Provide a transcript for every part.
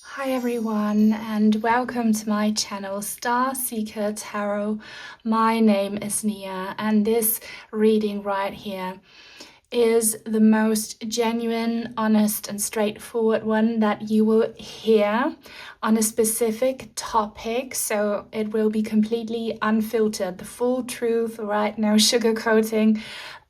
Hi everyone, and welcome to my channel Star Seeker Tarot. My name is Nia, and this reading right here is the most genuine, honest and straightforward one that you will hear on a specific topic. So it will be completely unfiltered, the full truth, right? No sugarcoating.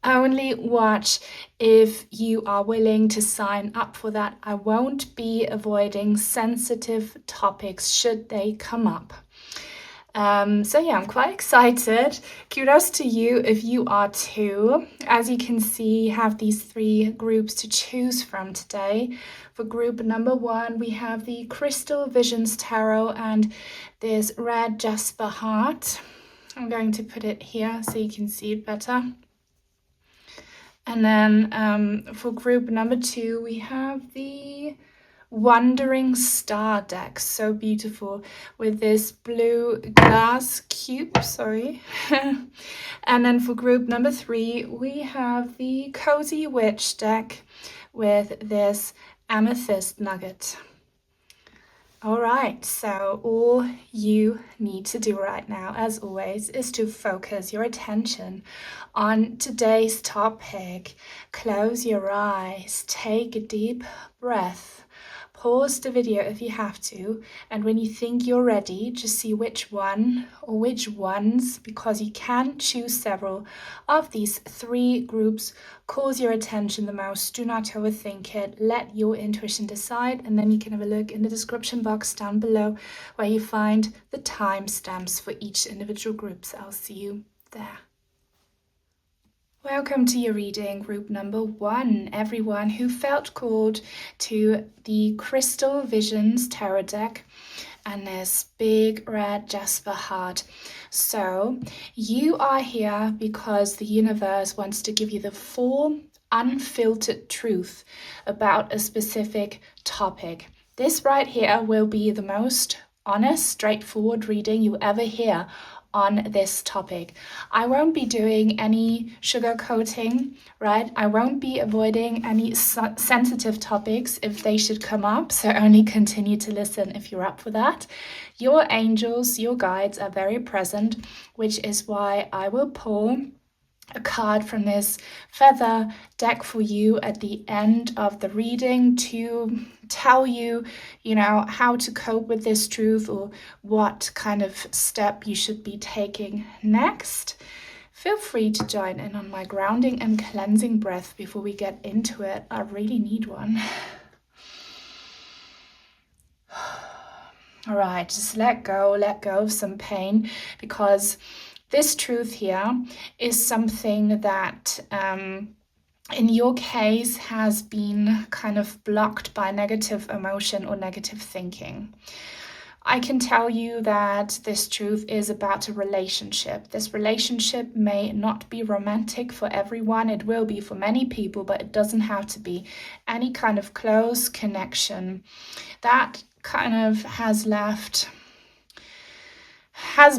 Only watch if you are willing to sign up for that. I won't be avoiding sensitive topics should they come up. So yeah, I'm quite excited. Kudos to you if you are too. As you can see, you have these three groups to choose from today. For group number one, we have the Crystal Visions Tarot and this red Jasper heart. I'm going to put it here so you can see it better. And then for group number two, we have the Wandering Star deck. So beautiful with this blue glass cube, sorry. And then for group number three, we have the Cozy Witch deck with this Amethyst nugget. All right, so all you need to do right now, as always, is to focus your attention on today's topic. Close your eyes, take a deep breath, pause the video if you have to, and when you think you're ready, just see which one or which ones, because you can choose several of these three groups, calls your attention the most. Do not overthink it. Let your intuition decide, and then you can have a look in the description box down below where you find the timestamps for each individual group. So I'll see you there. Welcome to your reading, group number one, everyone who felt called to the Crystal Visions Tarot deck and this big red Jasper heart. So you are here because the universe wants to give you the full, unfiltered truth about a specific topic. This right here will be the most honest, straightforward reading you ever hear on this topic. I won't be doing any sugarcoating, right? I won't be avoiding any sensitive topics if they should come up, so only continue to listen if you're up for that. Your angels, your guides are very present, which is why I will pull a card from this feather deck for you at the end of the reading to tell you, how to cope with this truth or what kind of step you should be taking next. Feel free to join in on my grounding and cleansing breath before we get into it. I really need one. All right, just let go of some pain, because this truth here is something that in your case has been kind of blocked by negative emotion or negative thinking. I can tell you that this truth is about a relationship. This relationship may not be romantic for everyone. It will be for many people, but it doesn't have to be. Any kind of close connection that kind of has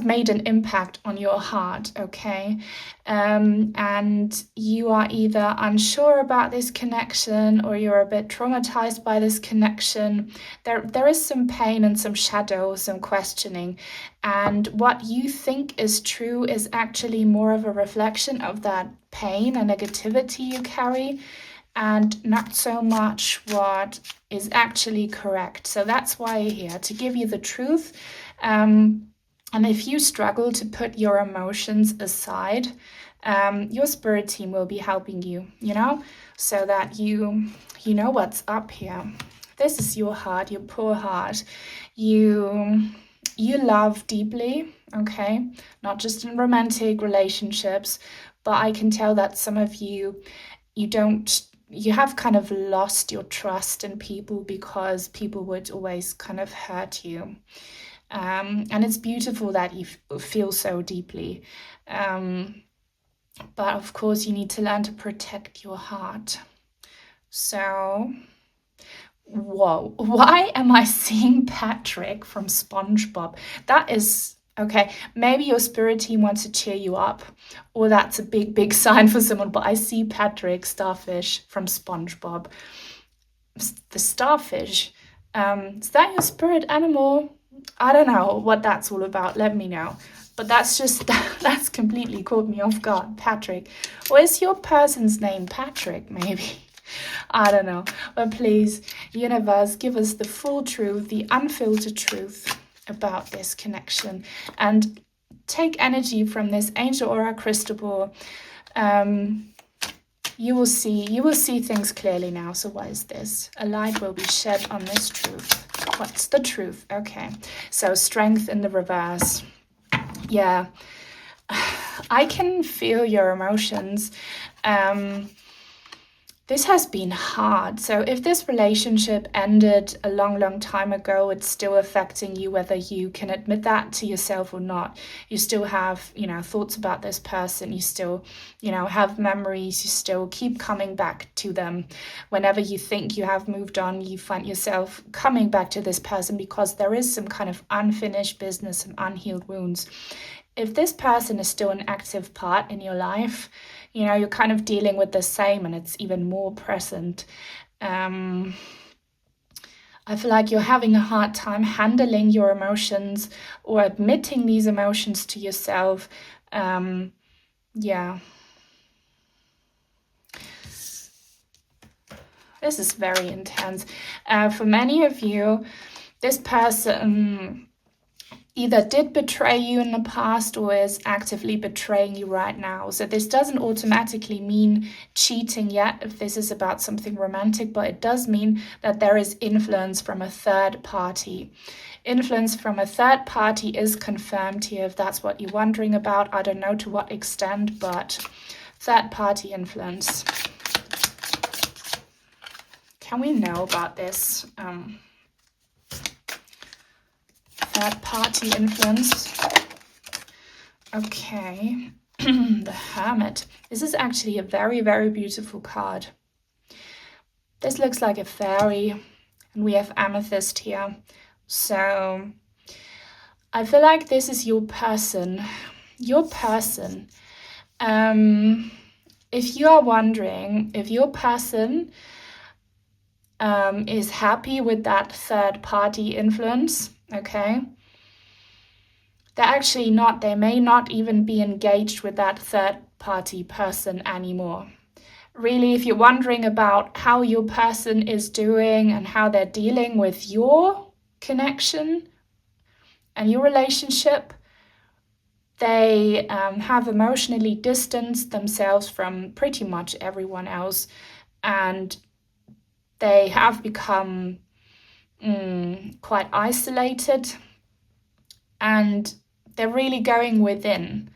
made an impact on your heart, okay? And you are either unsure about this connection or you're a bit traumatized by this connection. There is some pain and some shadow, some questioning. And what you think is true is actually more of a reflection of that pain and negativity you carry, and not so much what is actually correct. So that's why you're here, to give you the truth. And if you struggle to put your emotions aside, your spirit team will be helping you, so that you know what's up here. This is your heart, your poor heart. You love deeply, okay? Not just in romantic relationships, but I can tell that some of you have kind of lost your trust in people because people would always kind of hurt you. And it's beautiful that you feel so deeply. But of course, you need to learn to protect your heart. So, whoa, why am I seeing Patrick from SpongeBob? That is, okay, maybe your spirit team wants to cheer you up, or that's a big, big sign for someone, but I see Patrick, starfish from SpongeBob. The starfish Is that your spirit animal? I don't know what that's all about. Let me know. But that's just, that's completely caught me off guard. Patrick. Or is your person's name Patrick, maybe? I don't know. But please, universe, give us the full truth, the unfiltered truth about this connection. And take energy from this angel aura crystal ball. You will see things clearly now. So what is this? A light will be shed on this truth. What's the truth? Okay. So strength in the reverse. Yeah. I can feel your emotions. This has been hard. So if this relationship ended a long time ago, it's still affecting you, whether you can admit that to yourself or not. You still have, thoughts about this person. You still, have memories. You still keep coming back to them. Whenever you think you have moved on, you find yourself coming back to this person because there is some kind of unfinished business, some unhealed wounds. If this person is still an active part in your life, you're kind of dealing with the same and it's even more present. I feel like you're having a hard time handling your emotions or admitting these emotions to yourself. Yeah. This is very intense. For many of you, this person either did betray you in the past or is actively betraying you right now. So this doesn't automatically mean cheating yet if this is about something romantic, but it does mean that there is influence from a third party. Influence from a third party is confirmed here, if that's what you're wondering about. I don't know to what extent, but third party influence. Can we know about this? Third party influence. Okay. The Hermit. This is actually a very, very beautiful card. This looks like a fairy, and we have Amethyst here. So I feel like this is your person. Your person. If you are wondering if your person is happy with that third party influence, okay, they're actually not. They may not even be engaged with that third party person anymore. Really, if you're wondering about how your person is doing and how they're dealing with your connection and your relationship, they have emotionally distanced themselves from pretty much everyone else, and they have become quite isolated, and they're really going within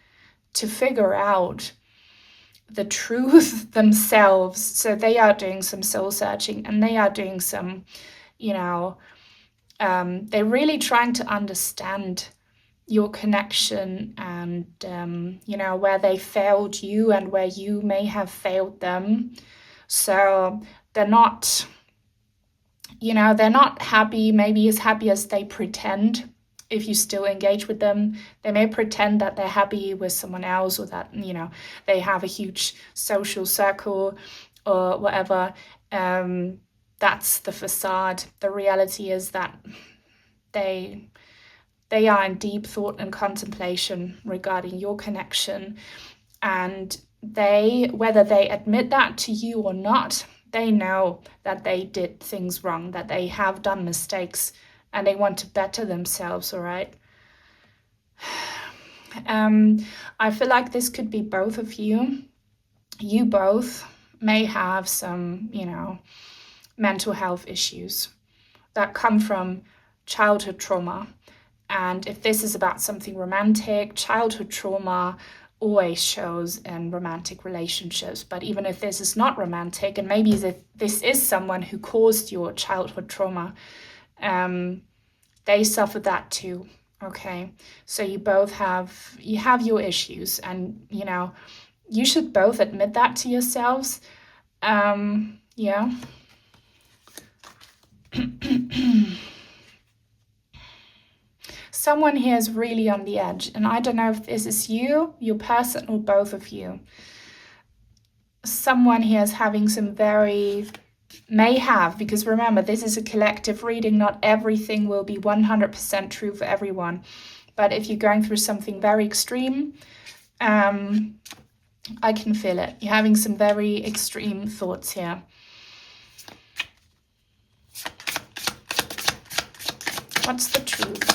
to figure out the truth themselves. So they are doing some soul searching, and they are doing some, they're really trying to understand your connection and, where they failed you and where you may have failed them. So they're not happy, maybe as happy as they pretend. If you still engage with them, they may pretend that they're happy with someone else, or that, they have a huge social circle or whatever. That's the facade. The reality is that they are in deep thought and contemplation regarding your connection. And whether they admit that to you or not, they know that they did things wrong, that they have done mistakes, and they want to better themselves, all right? I feel like this could be both of you. You both may have some, mental health issues that come from childhood trauma. And if this is about something romantic, childhood trauma always shows in romantic relationships. But even if this is not romantic, and maybe this is someone who caused your childhood trauma, they suffer that too. Okay, so you have your issues, and you should both admit that to yourselves. Yeah. Someone here is really on the edge, and I don't know if this is you, your person, or both of you. Someone here is having some very may have, because remember, this is a collective reading, not everything will be 100% true for everyone. But if you're going through something very extreme, I can feel it. You're having some very extreme thoughts here. What's the truth?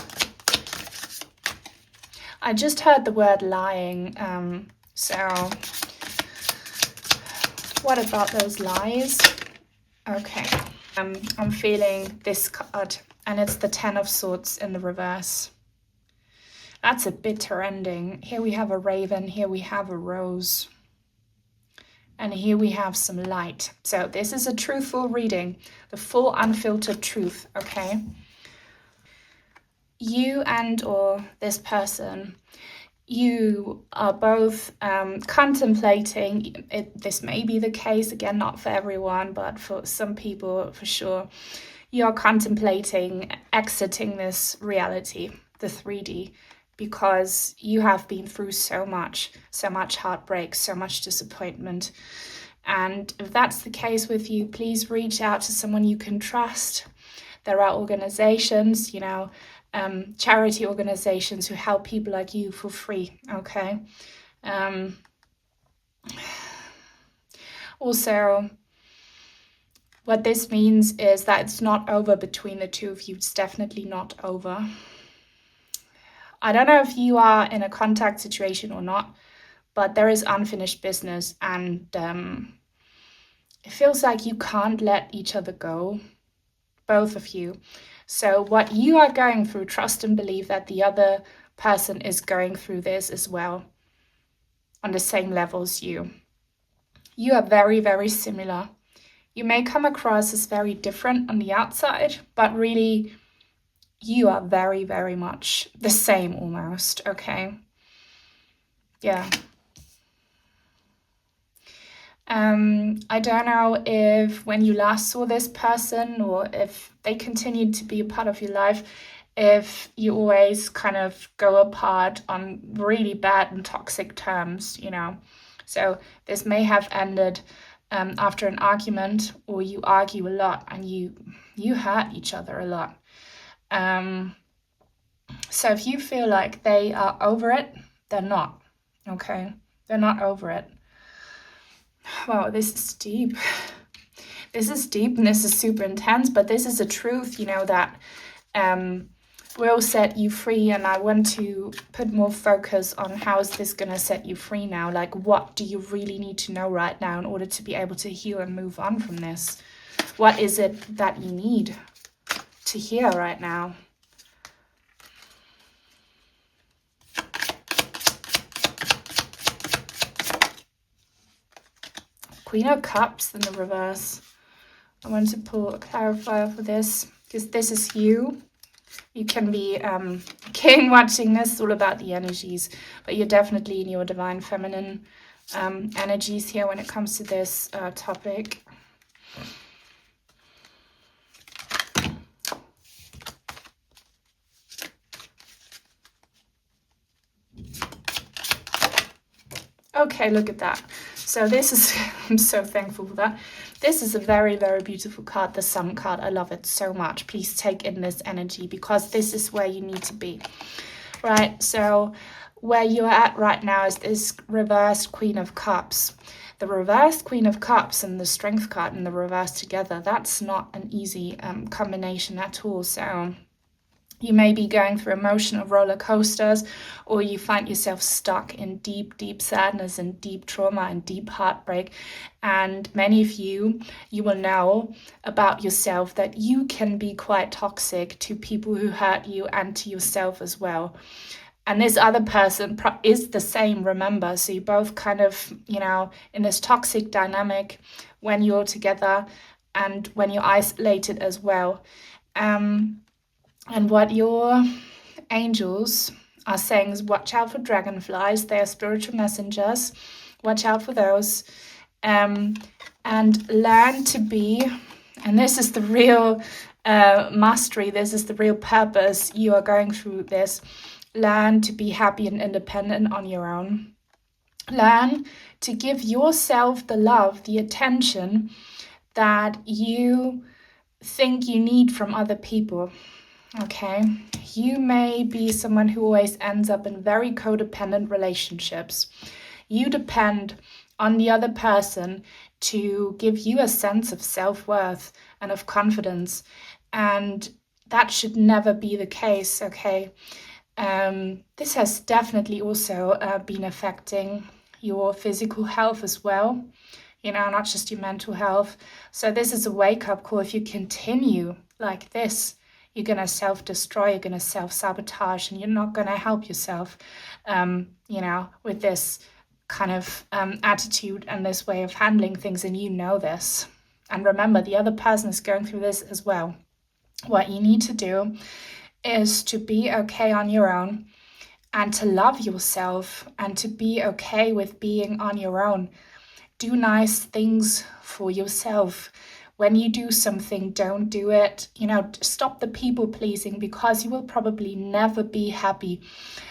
I just heard the word lying. So what about those lies? Okay. I'm feeling this card, and it's the Ten of Swords in the reverse. That's a bitter ending. Here we have a raven, here we have a rose, and here we have some light. So this is a truthful reading, the full unfiltered truth, okay? You and or this person, you are both contemplating, this may be the case, again, not for everyone, but for some people for sure, you're contemplating exiting this reality, the 3D, because you have been through so much heartbreak, so much disappointment. And if that's the case with you, please reach out to someone you can trust. There are organizations, charity organizations who help people like you for free, okay? Also, what this means is that it's not over between the two of you. It's definitely not over. I don't know if you are in a contact situation or not, but there is unfinished business, and it feels like you can't let each other go, both of you. So what you are going through, trust and believe that the other person is going through this as well, on the same level as you. You are very, very similar. You may come across as very different on the outside, but really you are very, very much the same almost, okay? Yeah. I don't know if when you last saw this person, or if they continued to be a part of your life, if you always kind of go apart on really bad and toxic terms, So this may have ended after an argument, or you argue a lot and you hurt each other a lot. So if you feel like they are over it, they're not, okay? They're not over it. Wow, this is deep. This is deep and this is super intense, but this is a truth, that will set you free. And I want to put more focus on how is this going to set you free now? Like, what do you really need to know right now in order to be able to heal and move on from this? What is it that you need to hear right now? Queen of Cups in the reverse. I want to pull a clarifier for this, because this is you. You can be king watching this, all about the energies, but you're definitely in your divine feminine energies here when it comes to this topic. Okay, look at that. So this is, I'm so thankful for that. This is a very, very beautiful card, the Sun card. I love it so much. Please take in this energy, because this is where you need to be, right? So where you're at right now is this reversed Queen of Cups. The reversed Queen of Cups and the Strength card in the reverse together, that's not an easy combination at all. So you may be going through emotional roller coasters, or you find yourself stuck in deep, deep sadness and deep trauma and deep heartbreak. And many of you will know about yourself that you can be quite toxic to people who hurt you and to yourself as well. And this other person is the same, remember. So you both kind of, in this toxic dynamic when you're together and when you're isolated as well. And what your angels are saying is watch out for dragonflies. They are spiritual messengers. Watch out for those. And learn to be, and this is the real mastery, this is the real purpose. You are going through this. Learn to be happy and independent on your own. Learn to give yourself the love, the attention that you think you need from other people. Okay, you may be someone who always ends up in very codependent relationships. You depend on the other person to give you a sense of self-worth and of confidence, and that should never be the case. Okay, this has definitely also been affecting your physical health as well, not just your mental health. So this is a wake-up call. If you continue like this, you're going to self-destroy, you're going to self-sabotage, and you're not going to help yourself, with this kind of attitude and this way of handling things, and you know this. And remember, the other person is going through this as well. What you need to do is to be okay on your own and to love yourself and to be okay with being on your own. Do nice things for yourself. When you do something, don't do it. Stop the people pleasing, because you will probably never be happy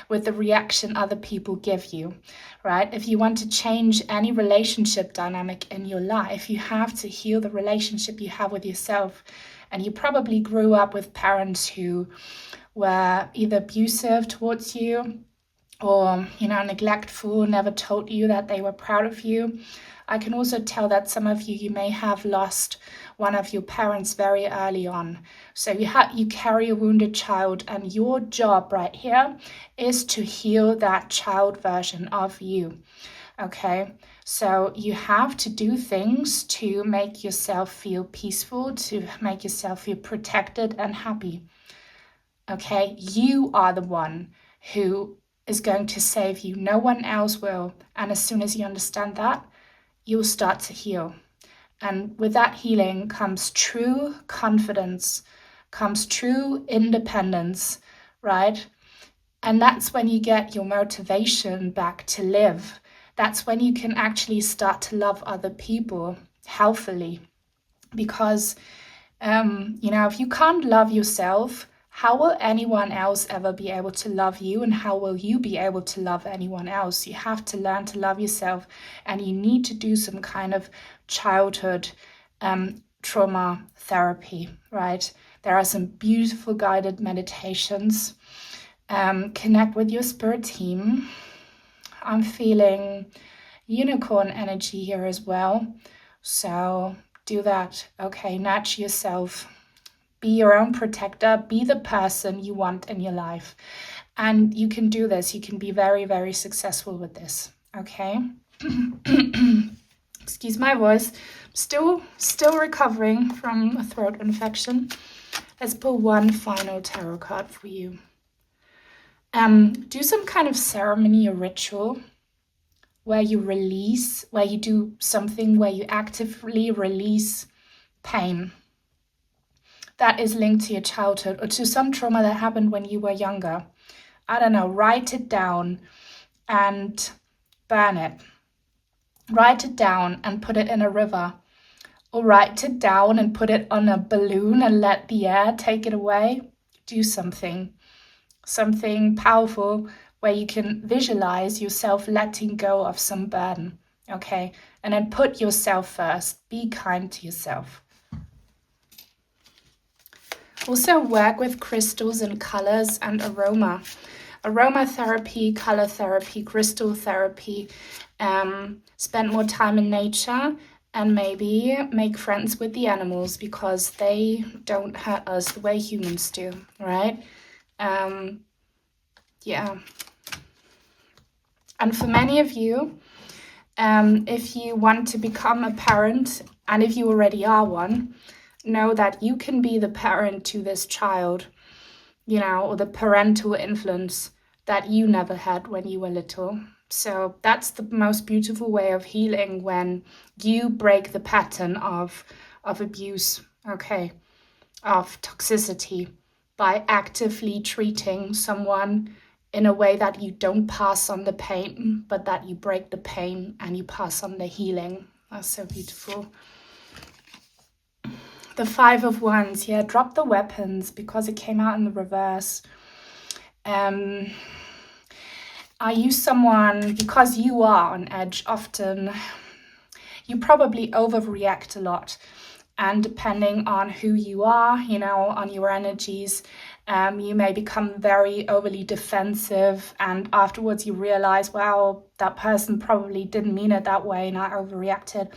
with the reaction other people give you, right? If you want to change any relationship dynamic in your life, you have to heal the relationship you have with yourself. And you probably grew up with parents who were either abusive towards you or, neglectful, never told you that they were proud of you. I can also tell that some of you may have lost one of your parents very early on. So you carry a wounded child, and your job right here is to heal that child version of you. Okay, so you have to do things to make yourself feel peaceful, to make yourself feel protected and happy. Okay, you are the one who is going to save you. No one else will. And as soon as you understand that, you'll start to heal. And with that healing comes true confidence, comes true independence, right? And that's when you get your motivation back to live. That's when you can actually start to love other people healthily. Because, if you can't love yourself, how will anyone else ever be able to love you, and how will you be able to love anyone else? You have to learn to love yourself, and you need to do some kind of childhood trauma therapy, right? There are some beautiful guided meditations. Connect with your spirit team. I'm feeling unicorn energy here as well. So do that. Okay, nurture yourself. Be your own protector. Be the person you want in your life. And you can do this. You can be very, very successful with this. Okay? Excuse my voice. Still recovering from a throat infection. Let's pull one final tarot card for you. Do some kind of ceremony or ritual where you do something where you actively release pain that is linked to your childhood or to some trauma that happened when you were younger. I don't know, write it down and burn it. Write it down and put it in a river. Or write it down and put it on a balloon and let the air take it away. Do something powerful where you can visualize yourself letting go of some burden. Okay? And then put yourself first. Be kind to yourself. Also work with crystals and colors and aroma. Aromatherapy, color therapy, crystal therapy. Spend more time in nature and maybe make friends with the animals, because they don't hurt us the way humans do, right? Yeah. And for many of you, if you want to become a parent, and if you already are one, know that you can be the parent to this child, or the parental influence that you never had when you were little. So that's the most beautiful way of healing, when you break the pattern of abuse, okay, of toxicity, by actively treating someone in a way that you don't pass on the pain, but that you break the pain and you pass on the healing. That's so beautiful. The Five of Wands, yeah, drop the weapons because it came out in the reverse. Are you someone, because you are on edge often, you probably overreact a lot. And depending on who you are, you know, on your energies, you may become very overly defensive, and afterwards you realize, wow, that person probably didn't mean it that way and I overreacted.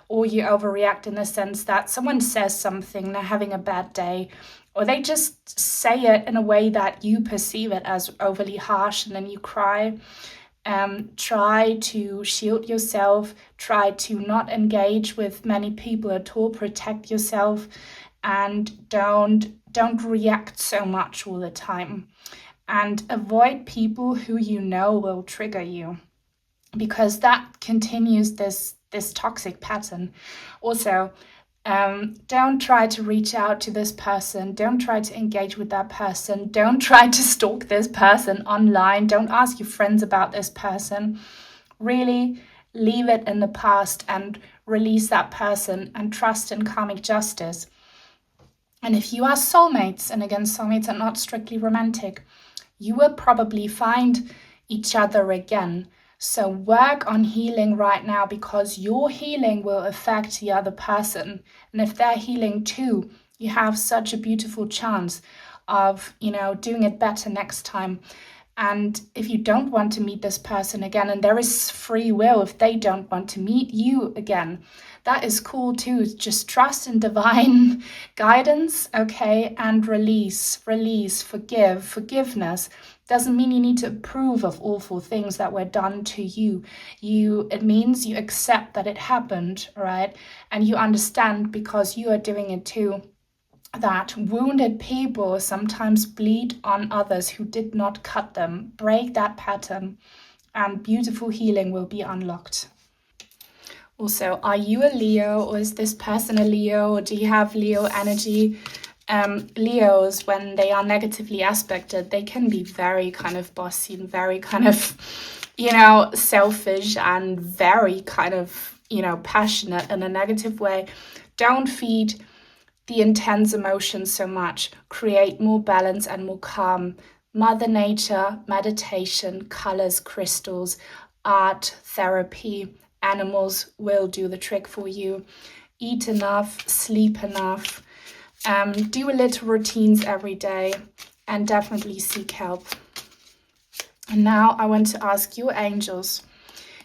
Or you overreact in the sense that someone says something, they're having a bad day, or they just say it in a way that you perceive it as overly harsh, and then you cry. Try to shield yourself, try to not engage with many people at all, protect yourself, and don't react so much all the time. And avoid people who you know will trigger you, because that continues this toxic pattern. Also, don't try to reach out to this person. Don't try to engage with that person. Don't try to stalk this person online. Don't ask your friends about this person. Really leave it in the past and release that person and trust in karmic justice. And if you are soulmates, and again, soulmates are not strictly romantic, you will probably find each other again. So work on healing right now, because your healing will affect the other person. And if they're healing too, you have such a beautiful chance of, you know, doing it better next time. And if you don't want to meet this person again, and there is free will if they don't want to meet you again, that is cool too. Just trust in divine guidance, okay? And release, forgiveness. Doesn't mean you need to approve of awful things that were done to you. It means you accept that it happened, right? And you understand, because you are doing it too, that wounded people sometimes bleed on others who did not cut them. Break that pattern, and beautiful healing will be unlocked. Also, are you a Leo, or is this person a Leo, or do you have Leo energy? Leos, when they are negatively aspected, they can be very kind of bossy and very kind of, you know, selfish and very kind of, you know, passionate in a negative way. Don't feed the intense emotions so much. Create more balance and more calm. Mother Nature, meditation, colors, crystals, art, therapy, animals will do the trick for you. Eat enough, sleep enough, do a little routines every day, and definitely seek help. And now I want to ask your angels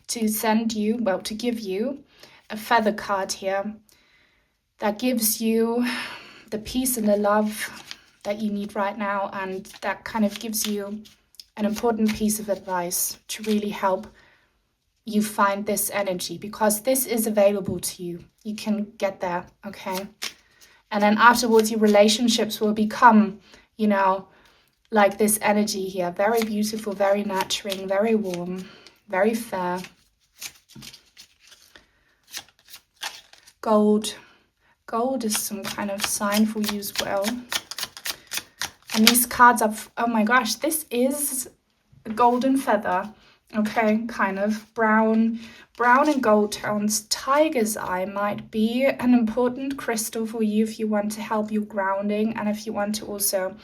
to send you, well, to give you a feather card here that gives you the peace and the love that you need right now, and that kind of gives you an important piece of advice to really help you find this energy, because this is available to you. You can get there, okay? And then afterwards, your relationships will become, you know, like this energy here. Very beautiful, very nurturing, very warm, very fair. Gold. Gold is some kind of sign for you as well. And these cards are, oh my gosh, this is a golden feather. Okay, kind of brown and gold tones. Tiger's eye might be an important crystal for you if you want to help you grounding, and if you want to also,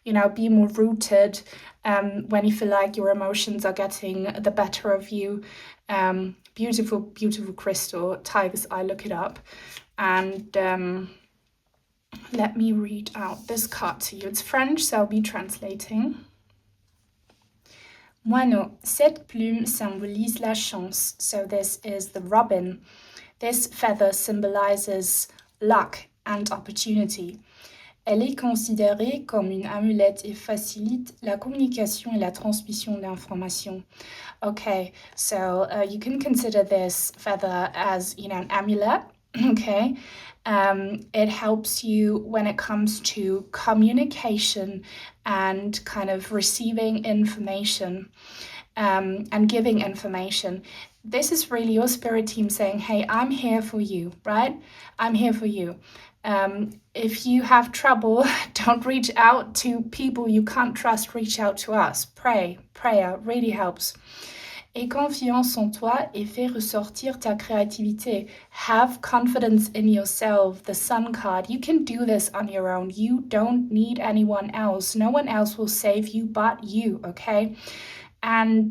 you know, be more rooted when you feel like your emotions are getting the better of you. Beautiful, beautiful crystal, tiger's eye, look it up. And let me read out this card to you. It's French, so I'll be translating. Moineau, cette plume symbolise la chance. So this is the robin. This feather symbolizes luck and opportunity. Elle est considérée comme une amulette et facilite la communication et la transmission d'informations. Okay, so you can consider this feather as, you know, an amulet. Okay, it helps you when it comes to communication and kind of receiving information and giving information. This is really your spirit team saying, hey, I'm here for you, right? I'm here for you. If you have trouble, don't reach out to people you can't trust, reach out to us. Prayer really helps. Aie confiance en toi et fais ressortir ta créativité. Have confidence in yourself. The Sun card. You can do this on your own. You don't need anyone else. No one else will save you but you, okay? And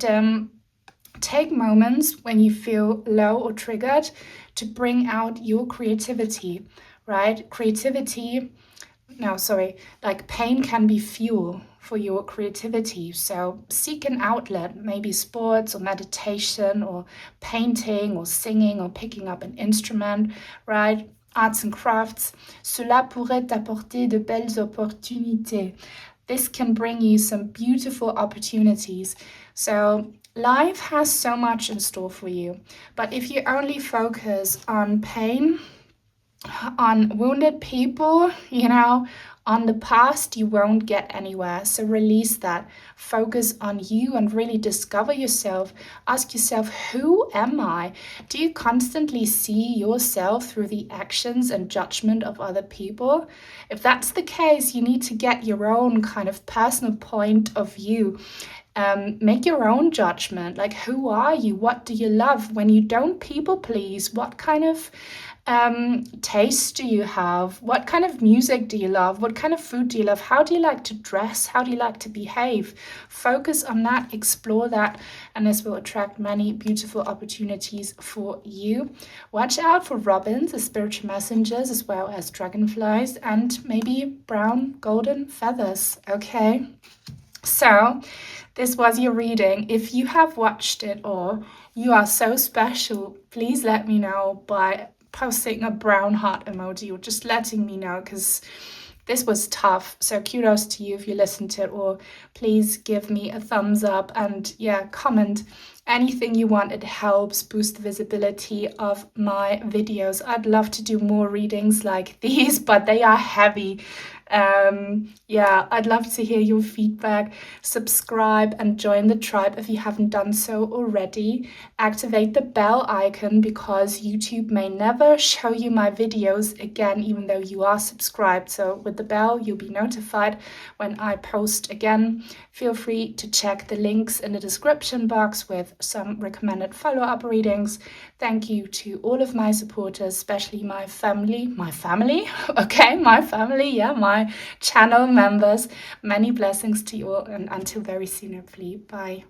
take moments when you feel low or triggered to bring out your creativity. right? Like pain can be fuel for your creativity. So seek an outlet, maybe sports or meditation or painting or singing or picking up an instrument, right? Arts and crafts. Cela pourrait t'apporter de belles opportunités. This can bring you some beautiful opportunities. So life has so much in store for you. But if you only focus on pain, on wounded people, on the past, you won't get anywhere. So release that. Focus on you and really discover yourself. Ask yourself, who am I? Do you constantly see yourself through the actions and judgment of other people? If that's the case, you need to get your own kind of personal point of view. Make your own judgment. Like, who are you? What do you love? When you don't people please, what kind of taste do you have? What kind of music do you love? What kind of food do you love? How do you like to dress? How do you like to behave? Focus on that, explore that, and this will attract many beautiful opportunities for you. Watch out for robins, the spiritual messengers, as well as dragonflies, and maybe brown golden feathers. Okay, so this was your reading. If you have watched it or you are so special, please let me know by posting a brown heart emoji or just letting me know, because this was tough. So kudos to you if you listened to it, or please give me a thumbs up and comment anything you want. It helps boost the visibility of my videos. I'd love to do more readings like these, but they are heavy. I'd love to hear your feedback. Subscribe and join the tribe if you haven't done so already. Activate the bell icon because YouTube may never show you my videos again, even though you are subscribed. So with the bell, you'll be notified when I post again. Feel free to check the links in the description box with some recommended follow-up readings. Thank you to all of my supporters, especially my family, my channel members. Many blessings to you all, and until very soon, hopefully. Bye.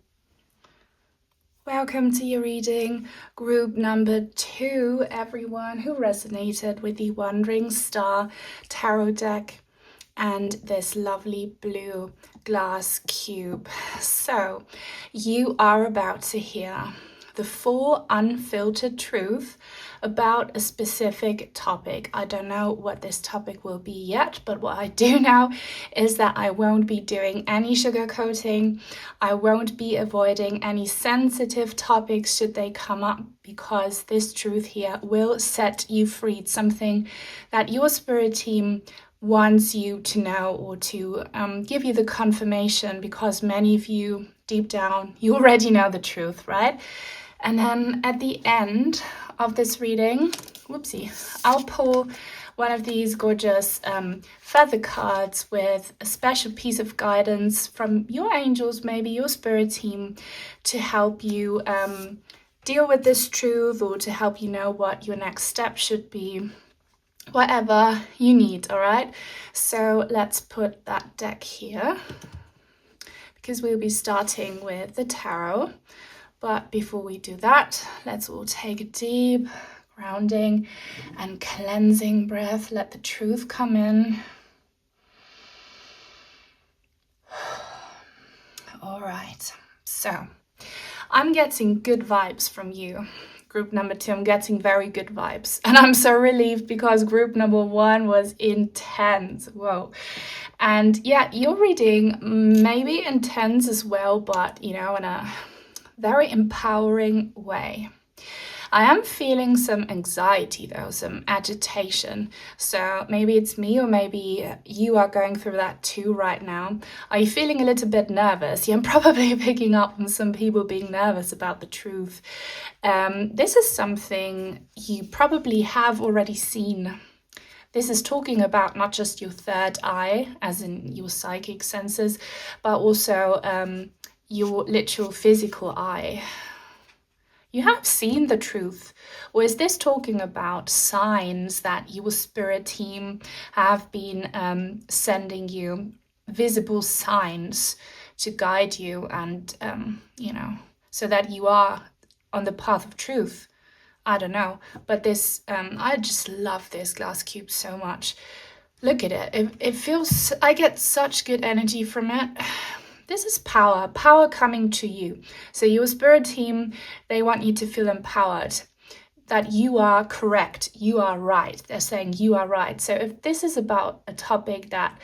Welcome to your reading, group number 2, everyone who resonated with the Wandering Star Tarot deck and this lovely blue glass cube. So you are about to hear the full unfiltered truth about a specific topic. I don't know what this topic will be yet, but what I do know is that I won't be doing any sugarcoating. I won't be avoiding any sensitive topics should they come up, because this truth here will set you free. It's something that your spirit team wants you to know, or to give you the confirmation, because many of you deep down, you already know the truth, right? And then at the end of this reading, I'll pull one of these gorgeous feather cards with a special piece of guidance from your angels, maybe your spirit team, to help you deal with this truth, or to help you know what your next step should be. Whatever you need, all right? So let's put that deck here, because we'll be starting with the tarot. But before we do that, let's all take a deep, grounding and cleansing breath. Let the truth come in. All right, so I'm getting good vibes from you. Group number 2, I'm getting very good vibes. And I'm so relieved, because group number 1 was intense. Whoa. And your reading may be intense as well, but, in a very empowering way. I am feeling some anxiety though, some agitation. So maybe it's me, or maybe you are going through that too right now. Are you feeling a little bit nervous? I'm probably picking up on some people being nervous about the truth. This is something you probably have already seen. This is talking about not just your third eye, as in your psychic senses, but also your literal physical eye. You have seen the truth. Or is this talking about signs that your spirit team have been sending you, visible signs to guide you and, so that you are on the path of truth? I don't know. But this, I just love this glass cube so much. Look at it. It feels, I get such good energy from it. This is power coming to you. So your spirit team, they want you to feel empowered, that you are correct, you are right. They're saying you are right. So if this is about a topic that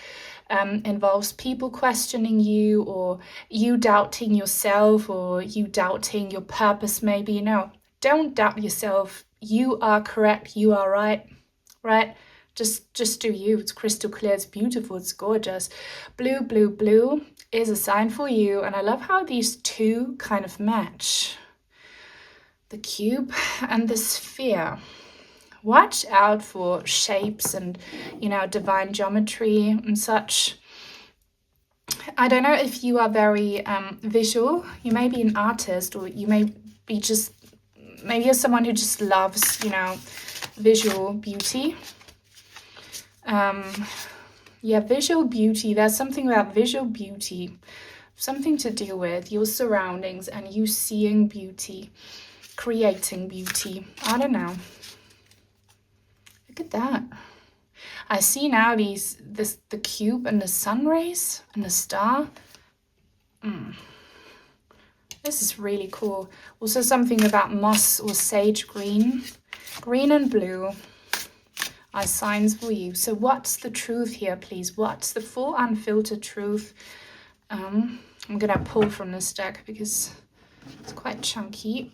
involves people questioning you, or you doubting yourself, or you doubting your purpose, maybe, no, don't doubt yourself. You are correct, you are right, right? Just do you. It's crystal clear, it's beautiful, it's gorgeous. Blue, blue, blue is a sign for you. And I love how these two kind of match. The cube and the sphere. Watch out for shapes and, you know, divine geometry and such. I don't know if you are very visual. You may be an artist, or you may be just, maybe you're someone who just loves, you know, visual beauty. Yeah, visual beauty. There's something about visual beauty, something to do with your surroundings and you seeing beauty, creating beauty. I don't know. Look at that. I see now the cube and the sun rays and the star. This is really cool. Also something about moss or sage green. Green and blue are signs for you. So what's the truth here, please? What's the full unfiltered truth? I'm gonna pull from this deck because it's quite chunky.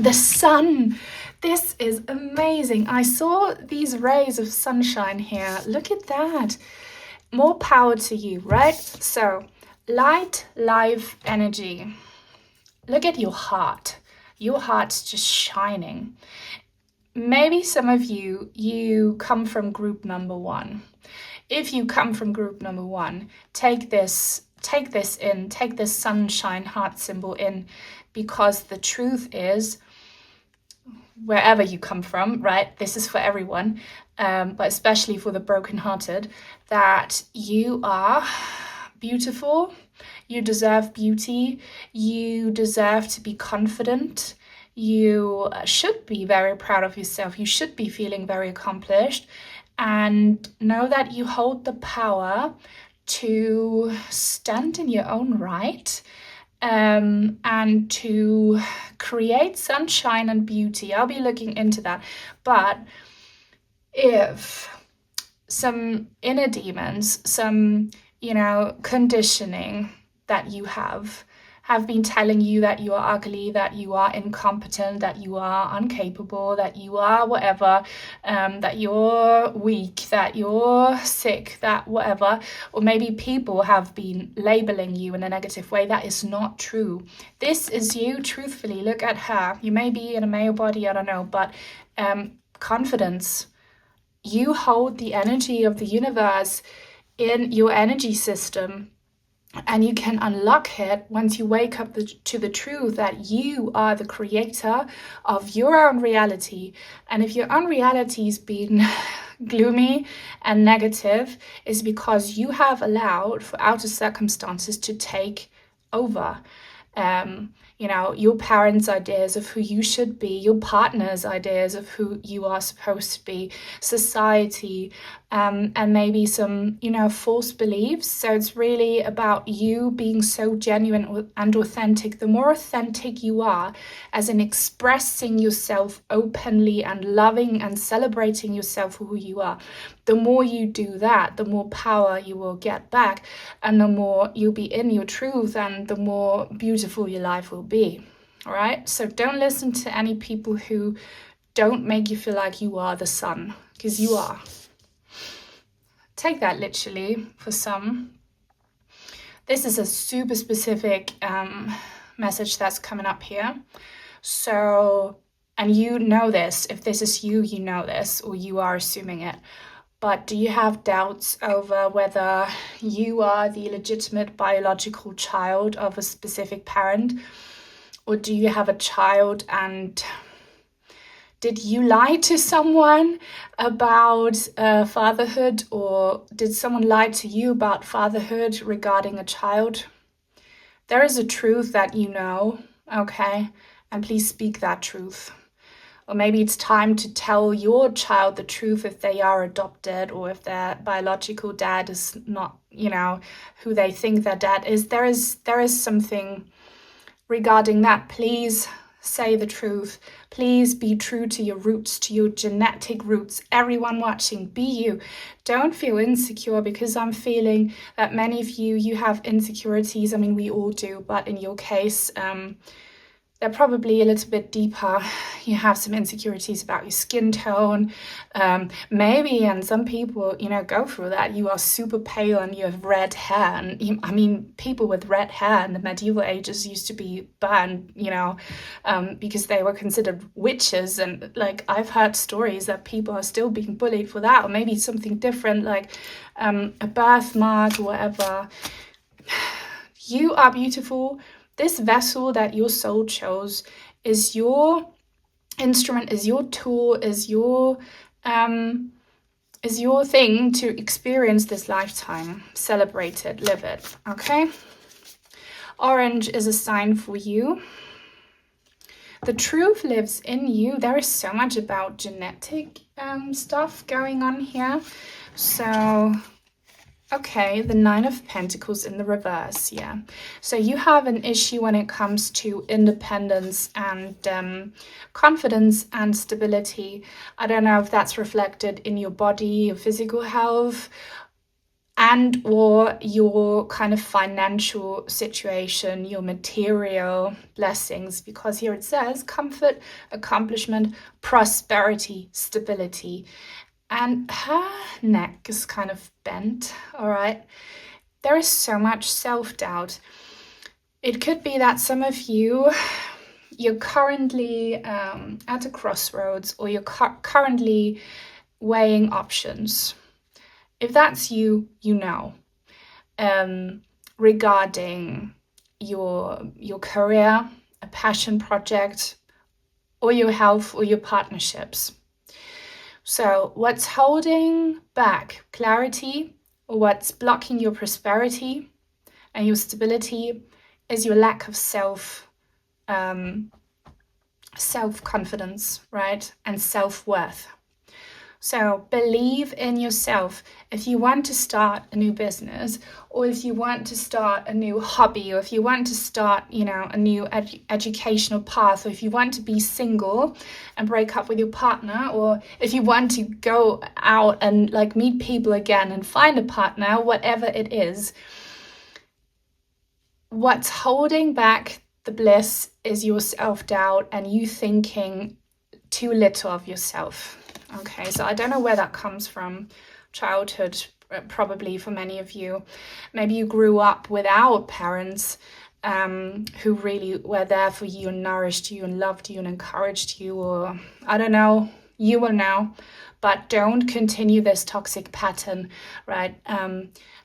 The sun. This is amazing. I saw these rays of sunshine here. Look at that. More power to you, right? So light, life, energy. Look at your heart. Your heart's just shining. Maybe some of you come from group number 1. If you come from group number 1, take this in, take this sunshine heart symbol in, because the truth is, wherever you come from, right? This is for everyone, but especially for the brokenhearted, that you are beautiful, you deserve beauty, you deserve to be confident, you should be very proud of yourself, you should be feeling very accomplished, and know that you hold the power to stand in your own right, and to create sunshine and beauty. I'll be looking into that. But if some inner demons, some, you know, conditioning that you have been telling you that you are ugly, that you are incompetent, that you are incapable, that you are whatever, that you're weak, that you're sick, that whatever, or maybe people have been labeling you in a negative way, that is not true. This is you, truthfully. Look at her. You may be in a male body, I don't know, but confidence. You hold the energy of the universe in your energy system. And you can unlock it once you wake up to the truth that you are the creator of your own reality. And if your own reality has been gloomy and negative, it's because you have allowed for outer circumstances to take over. You know, your parents' ideas of who you should be, your partner's ideas of who you are supposed to be, society, and maybe some, you know, false beliefs. So it's really about you being so genuine and authentic. The more authentic you are, as in expressing yourself openly and loving and celebrating yourself for who you are, the more you do that, the more power you will get back, and the more you'll be in your truth, and the more beautiful your life will be. All right? So don't listen to any people who don't make you feel like you are the sun, because you are. Take that literally for some. This is a super specific message that's coming up here. So, and you know this, if this is you, you know this, or you are assuming it. But do you have doubts over whether you are the legitimate biological child of a specific parent? Or do you have a child and did you lie to someone about fatherhood, or did someone lie to you about fatherhood regarding a child? There is a truth that you know, okay? And please speak that truth. Or maybe it's time to tell your child the truth if they are adopted, or if their biological dad is not, you know, who they think their dad is. There is something regarding that. Please say the truth. Please be true to your roots, to your genetic roots. Everyone watching, be you. Don't feel insecure, because I'm feeling that many of you have insecurities. I mean, we all do, but in your case, they're probably a little bit deeper. You have some insecurities about your skin tone, maybe, and some people, you know, go through that. You are super pale and you have red hair. And I mean, people with red hair in the medieval ages used to be burned, you know, because they were considered witches. And like, I've heard stories that people are still being bullied for that, or maybe something different, like a birthmark or whatever. You are beautiful. This vessel that your soul chose is your instrument, is your tool, is your thing to experience this lifetime. Celebrate it, live it, okay? Orange is a sign for you. The truth lives in you. There is so much about genetic stuff going on here. So okay, the Nine of Pentacles in the reverse, yeah. So you have an issue when it comes to independence and confidence and stability. I don't know if that's reflected in your body, your physical health, and or your kind of financial situation, your material blessings, because here it says comfort, accomplishment, prosperity, stability. And her neck is kind of bent, all right? There is so much self-doubt. It could be that some of you're currently at a crossroads, or you're currently weighing options. If that's you, you know, regarding your career, a passion project, or your health, or your partnerships. So what's holding back clarity, or what's blocking your prosperity and your stability, is your lack of self-confidence, right? And self-worth. So believe in yourself. If you want to start a new business, or if you want to start a new hobby, or if you want to start, you know, a new educational path, or if you want to be single and break up with your partner, or if you want to go out and like meet people again and find a partner, whatever it is, what's holding back the bliss is your self-doubt and you thinking too little of yourself. Okay, so I don't know where that comes from. Childhood, probably for many of you. Maybe you grew up without parents who really were there for you and nourished you and loved you and encouraged you, or I don't know, you will know. But don't continue this toxic pattern, right?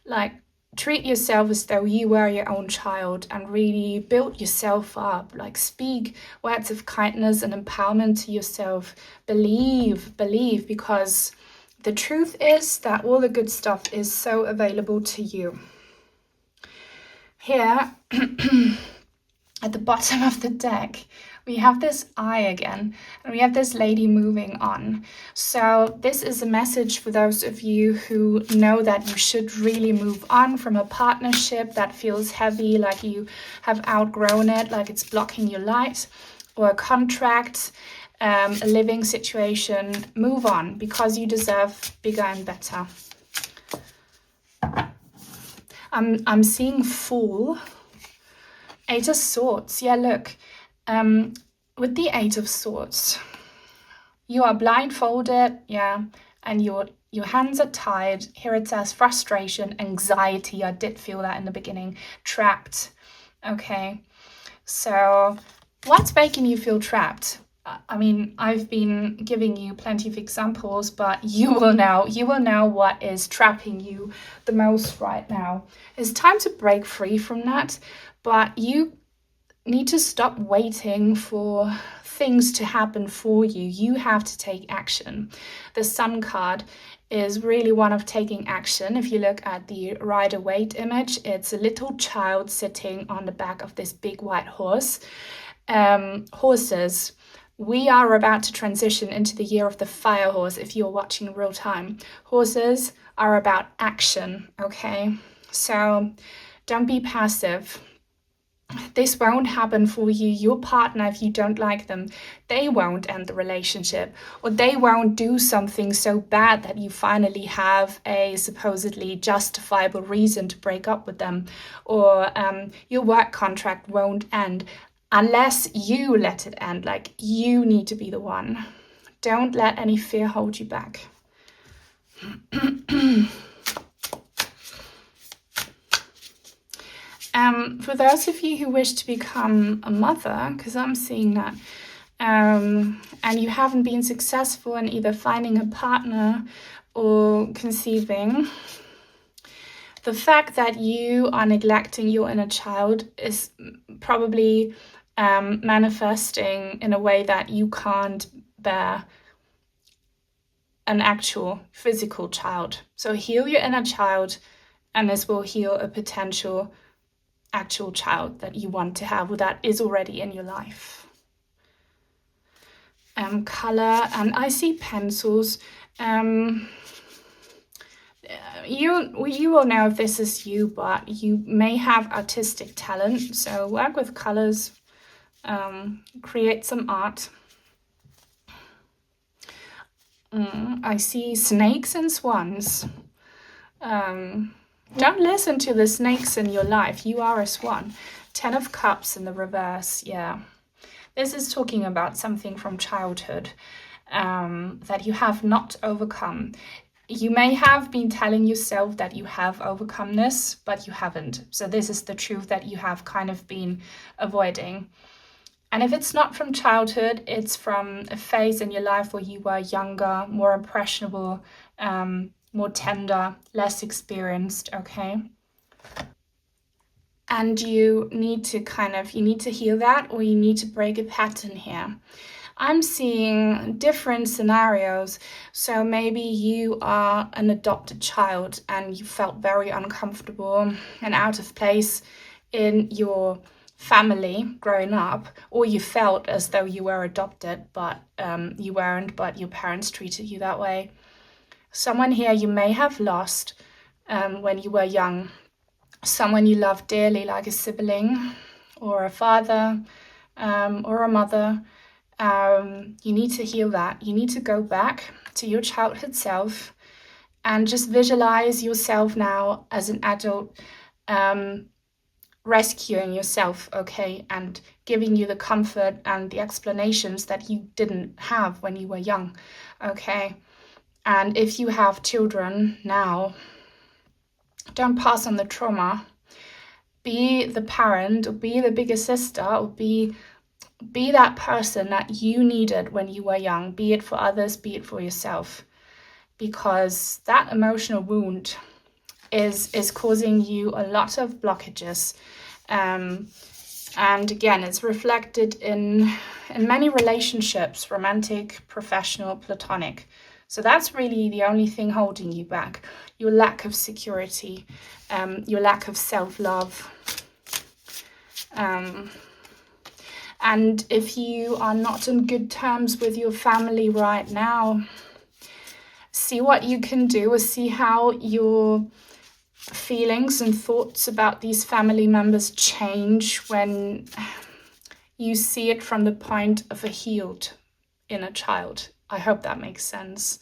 Like, treat yourself as though you were your own child and really build yourself up. Like, speak words of kindness and empowerment to yourself. Believe, because the truth is that all the good stuff is so available to you. Here, at the bottom of the deck, we have this eye again, and we have this lady moving on. So this is a message for those of you who know that you should really move on from a partnership that feels heavy, like you have outgrown it, like it's blocking your light, or a contract, a living situation. Move on, because you deserve bigger and better. I'm seeing Fool. Eight of Swords. Yeah, look. With the Eight of Swords, you are blindfolded, yeah, and your hands are tied. Here it says frustration, anxiety. I did feel that in the beginning. Trapped. Okay, so what's making you feel trapped? I mean, I've been giving you plenty of examples, but you will know what is trapping you the most right now. It's time to break free from that, but you need to stop waiting for things to happen for you. You have to take action. The Sun card is really one of taking action. If you look at the Rider-Waite image, it's a little child sitting on the back of this big white horse. Horses, we are about to transition into the year of the fire horse if you're watching real time. Horses are about action, okay? So don't be passive. This won't happen for you. Your partner, if you don't like them, they won't end the relationship, or they won't do something so bad that you finally have a supposedly justifiable reason to break up with them, or your work contract won't end unless you let it end. Like, you need to be the one. Don't let any fear hold you back. For those of you who wish to become a mother, because I'm seeing that, and you haven't been successful in either finding a partner or conceiving, the fact that you are neglecting your inner child is probably manifesting in a way that you can't bear an actual physical child. So heal your inner child, and this will heal a potential actual child that you want to have, or that is already in your life. Color, and I see pencils. You will know if this is you, but you may have artistic talent, so work with colors, create some art. I see snakes and swans. Don't listen to the snakes in your life. You are a swan. 10 of Cups in the reverse. Yeah. This is talking about something from childhood that you have not overcome. You may have been telling yourself that you have overcome this, but you haven't. So this is the truth that you have kind of been avoiding. And if it's not from childhood, it's from a phase in your life where you were younger, more impressionable, more tender, less experienced, okay? And you need to heal that, or you need to break a pattern here. I'm seeing different scenarios. So maybe you are an adopted child and you felt very uncomfortable and out of place in your family growing up, or you felt as though you were adopted, but you weren't, but your parents treated you that way. Someone here you may have lost when you were young, someone you loved dearly, like a sibling or a father or a mother. You need to heal that. You need to go back to your childhood self and just visualize yourself now as an adult, rescuing yourself, okay, and giving you the comfort and the explanations that you didn't have when you were young, okay? And if you have children now, don't pass on the trauma. Be the parent, or be the bigger sister, or be that person that you needed when you were young, be it for others, be it for yourself, because that emotional wound is causing you a lot of blockages. And again, it's reflected in many relationships, romantic, professional, platonic. So that's really the only thing holding you back. Your lack of security, your lack of self-love. And if you are not on good terms with your family right now, see what you can do, or see how your feelings and thoughts about these family members change when you see it from the point of a healed inner child. I hope that makes sense.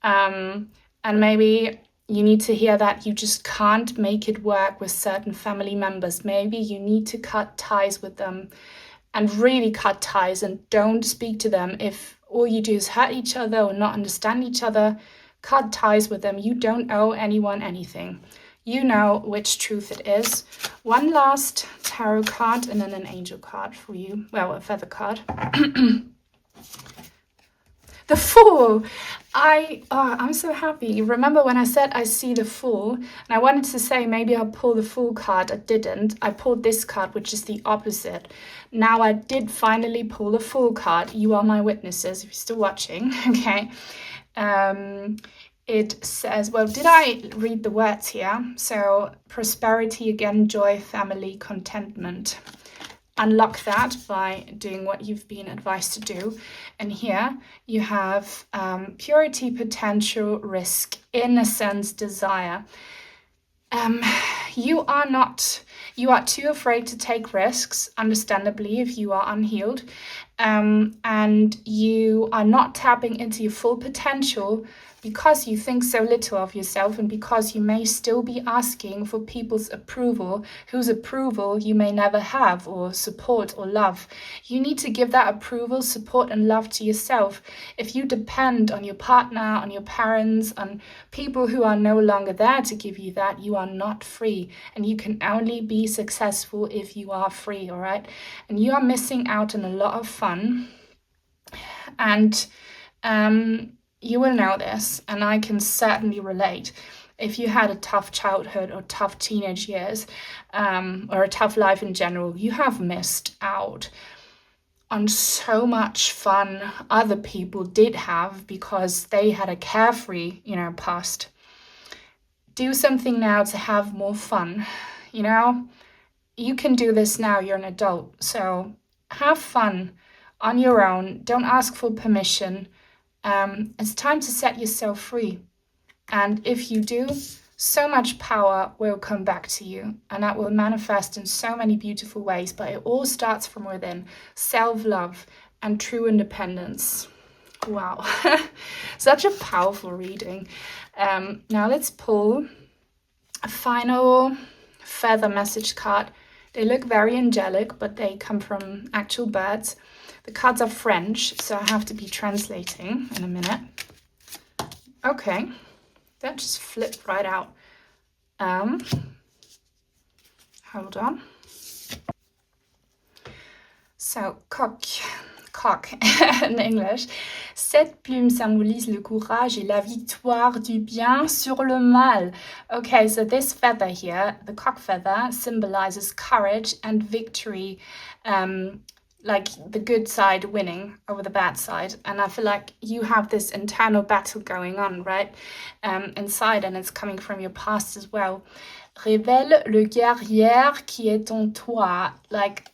And maybe you need to hear that you just can't make it work with certain family members. Maybe you need to cut ties with them, and really cut ties, and don't speak to them if all you do is hurt each other or not understand each other. Cut ties with them. You don't owe anyone anything. You know which truth it is. One last tarot card and then an angel card for you. Well, a feather card. The Fool. I'm so happy. Remember when I said I see the Fool, and I wanted to say maybe I'll pull the Fool card. I didn't. I pulled this card, which is the opposite. Now I did finally pull the Fool card. You are my witnesses if you're still watching. Okay. It says, well, did I read the words here? So prosperity again, joy, family, contentment. unlock that by doing what you've been advised to do. And here you have purity, potential, risk, innocence, desire. You are too afraid to take risks, understandably, if you are unhealed. And you are not tapping into your full potential because you think so little of yourself, and because you may still be asking for people's approval, whose approval you may never have, or support or love. You need to give that approval, support, and love to yourself. If you depend on your partner, on your parents, on people who are no longer there to give you that, you are not free. And you can only be successful if you are free, all right? And you are missing out on a lot of fun. And you will know this, and I can certainly relate. If you had a tough childhood or tough teenage years, or a tough life in general, you have missed out on so much fun other people did have because they had a carefree, past. Do something now to have more fun, You can do this now, you're an adult, so have fun on your own. Don't ask for permission. It's time to set yourself free. And if you do, so much power will come back to you, and that will manifest in so many beautiful ways. But it all starts from within. Self-love and true independence. Wow. Such a powerful reading. Now let's pull a final feather message card. They look very angelic, but they come from actual birds. The cards are French, so I have to be translating in a minute. Okay, that just flipped right out. Hold on. So, cock in English. Cette plume symbolise le courage et la victoire du bien sur le mal. Okay, so this feather here, the cock feather, symbolizes courage and victory, like the good side winning over the bad side. And I feel like you have this internal battle going on, right? Inside, and it's coming from your past as well. Révèle le guerrier qui est en toi. Like,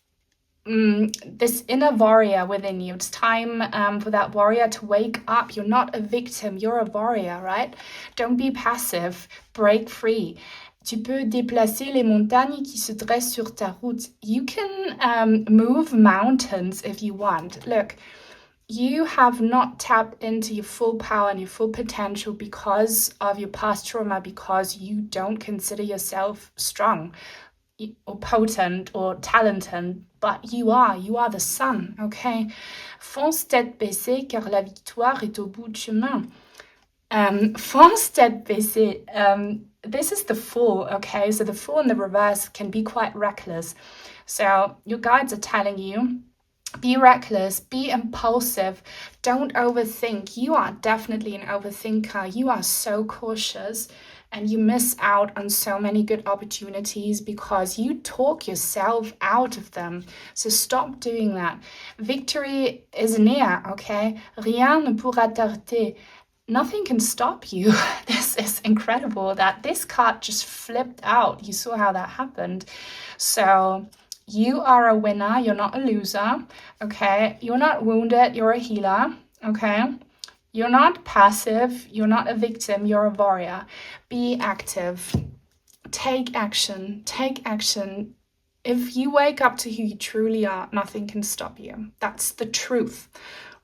this inner warrior within you. It's time for that warrior to wake up. You're not a victim, you're a warrior, right? Don't be passive, break free. Tu peux déplacer les montagnes qui se dressent sur ta route. You can move mountains if you want. Look, you have not tapped into your full power and your full potential because of your past trauma, because you don't consider yourself strong or potent or talented, but you are the sun, okay? Fonce tête baissée car la victoire est au bout du chemin. Fonce tête baissée. This is the Fool, okay? So the Fool in the reverse can be quite reckless. So your guides are telling you, be reckless, be impulsive, don't overthink. You are definitely an overthinker. You are so cautious, and you miss out on so many good opportunities because you talk yourself out of them. So stop doing that. Victory is near, okay? Rien ne pourra t'arrêter. Nothing can stop you. This is incredible that this card just flipped out. You saw how that happened. So you are a winner. You're not a loser. Okay. You're not wounded. You're a healer. Okay. You're not passive. You're not a victim. You're a warrior. Be active. Take action. Take action. If you wake up to who you truly are, nothing can stop you. That's the truth.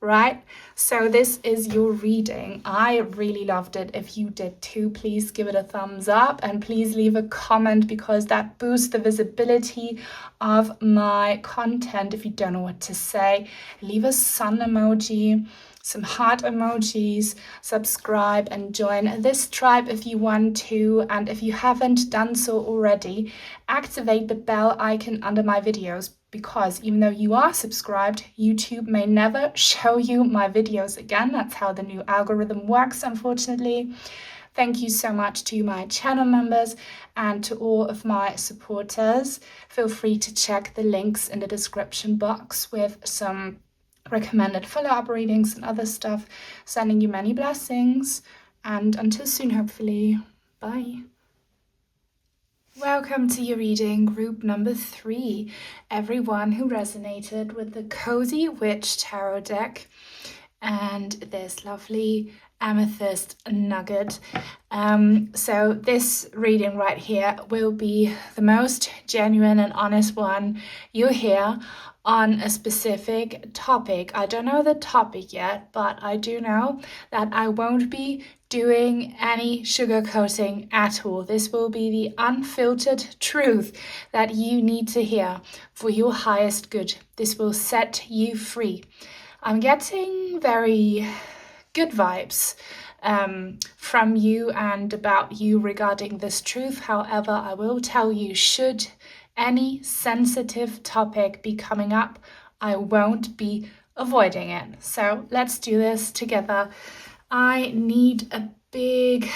Right? So this is your reading. I really loved it. If you did too, please give it a thumbs up and please leave a comment, because that boosts the visibility of my content. If you don't know what to say, leave a sun emoji, some heart emojis, subscribe and join this tribe if you want to. And if you haven't done so already, activate the bell icon under my videos, because even though you are subscribed, YouTube may never show you my videos again. That's how the new algorithm works, unfortunately. Thank you so much to my channel members and to all of my supporters. Feel free to check the links in the description box with some recommended follow-up readings and other stuff. Sending you many blessings, and until soon, hopefully. Bye. Welcome to your reading group number 3. Everyone who resonated with the Cozy Witch Tarot deck and this lovely Amethyst nugget. So this reading right here will be the most genuine and honest one you'll hear on a specific topic. I don't know the topic yet, but I do know that I won't be doing any sugarcoating at all. This will be the unfiltered truth that you need to hear for your highest good. This will set you free. I'm getting very good vibes from you and about you regarding this truth. However, I will tell you, should any sensitive topic be coming up, I won't be avoiding it. So let's do this together. I need a big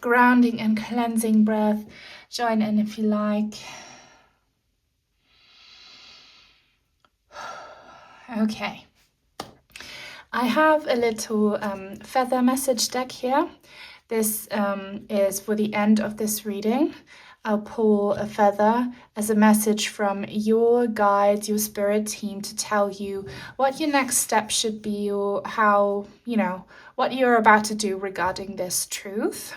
grounding and cleansing breath. Join in if you like. Okay. I have a little feather message deck here. This is for the end of this reading. I'll pull a feather as a message from your guides, your spirit team, to tell you what your next step should be, or how, what you're about to do regarding this truth.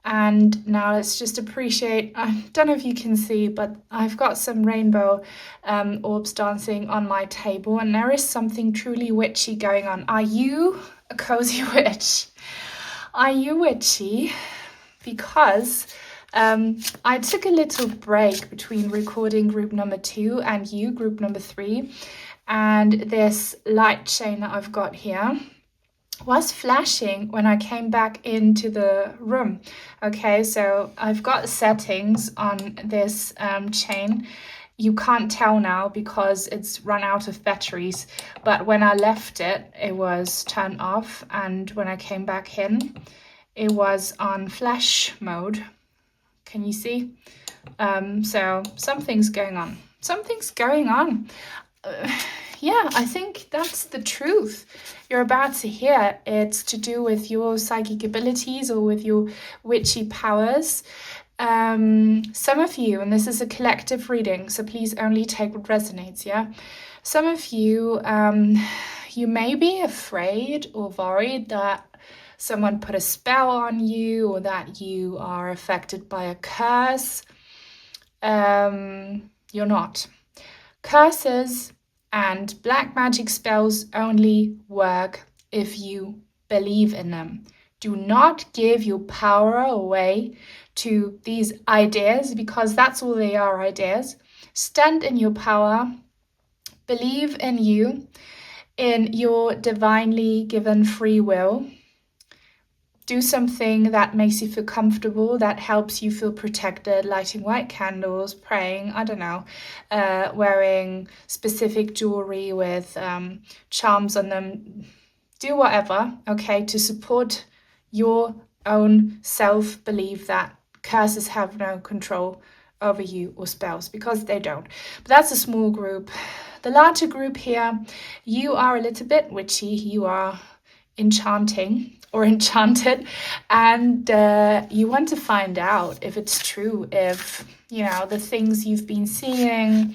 And now let's just appreciate, I don't know if you can see, but I've got some rainbow orbs dancing on my table, and there is something truly witchy going on. Are you a cozy witch? Are you witchy? Because I took a little break between recording group number 2 and you, group number 3, and this light chain that I've got here was flashing when I came back into the room. Okay, so I've got settings on this chain. You can't tell now because it's run out of batteries, but when I left it, it was turned off, and when I came back in, it was on flash mode. Can you see? So something's going on. Something's going on. Yeah, I think that's the truth you're about to hear. It's to do with your psychic abilities or with your witchy powers. Some of you, and this is a collective reading, so please only take what resonates, yeah? Some of you, you may be afraid or worried that someone put a spell on you, or that you are affected by a curse. You're not. Curses and black magic spells only work if you believe in them. Do not give your power away to these ideas, because that's all they are, ideas. Stand in your power. Believe in you, in your divinely given free will. Do something that makes you feel comfortable, that helps you feel protected, lighting white candles, praying, I don't know, wearing specific jewelry with charms on them. Do whatever, okay, to support your own self-belief that curses have no control over you or spells, because they don't. But that's a small group. The larger group here, you are a little bit witchy, you are enchanting or enchanted, and you want to find out if it's true, if the things you've been seeing,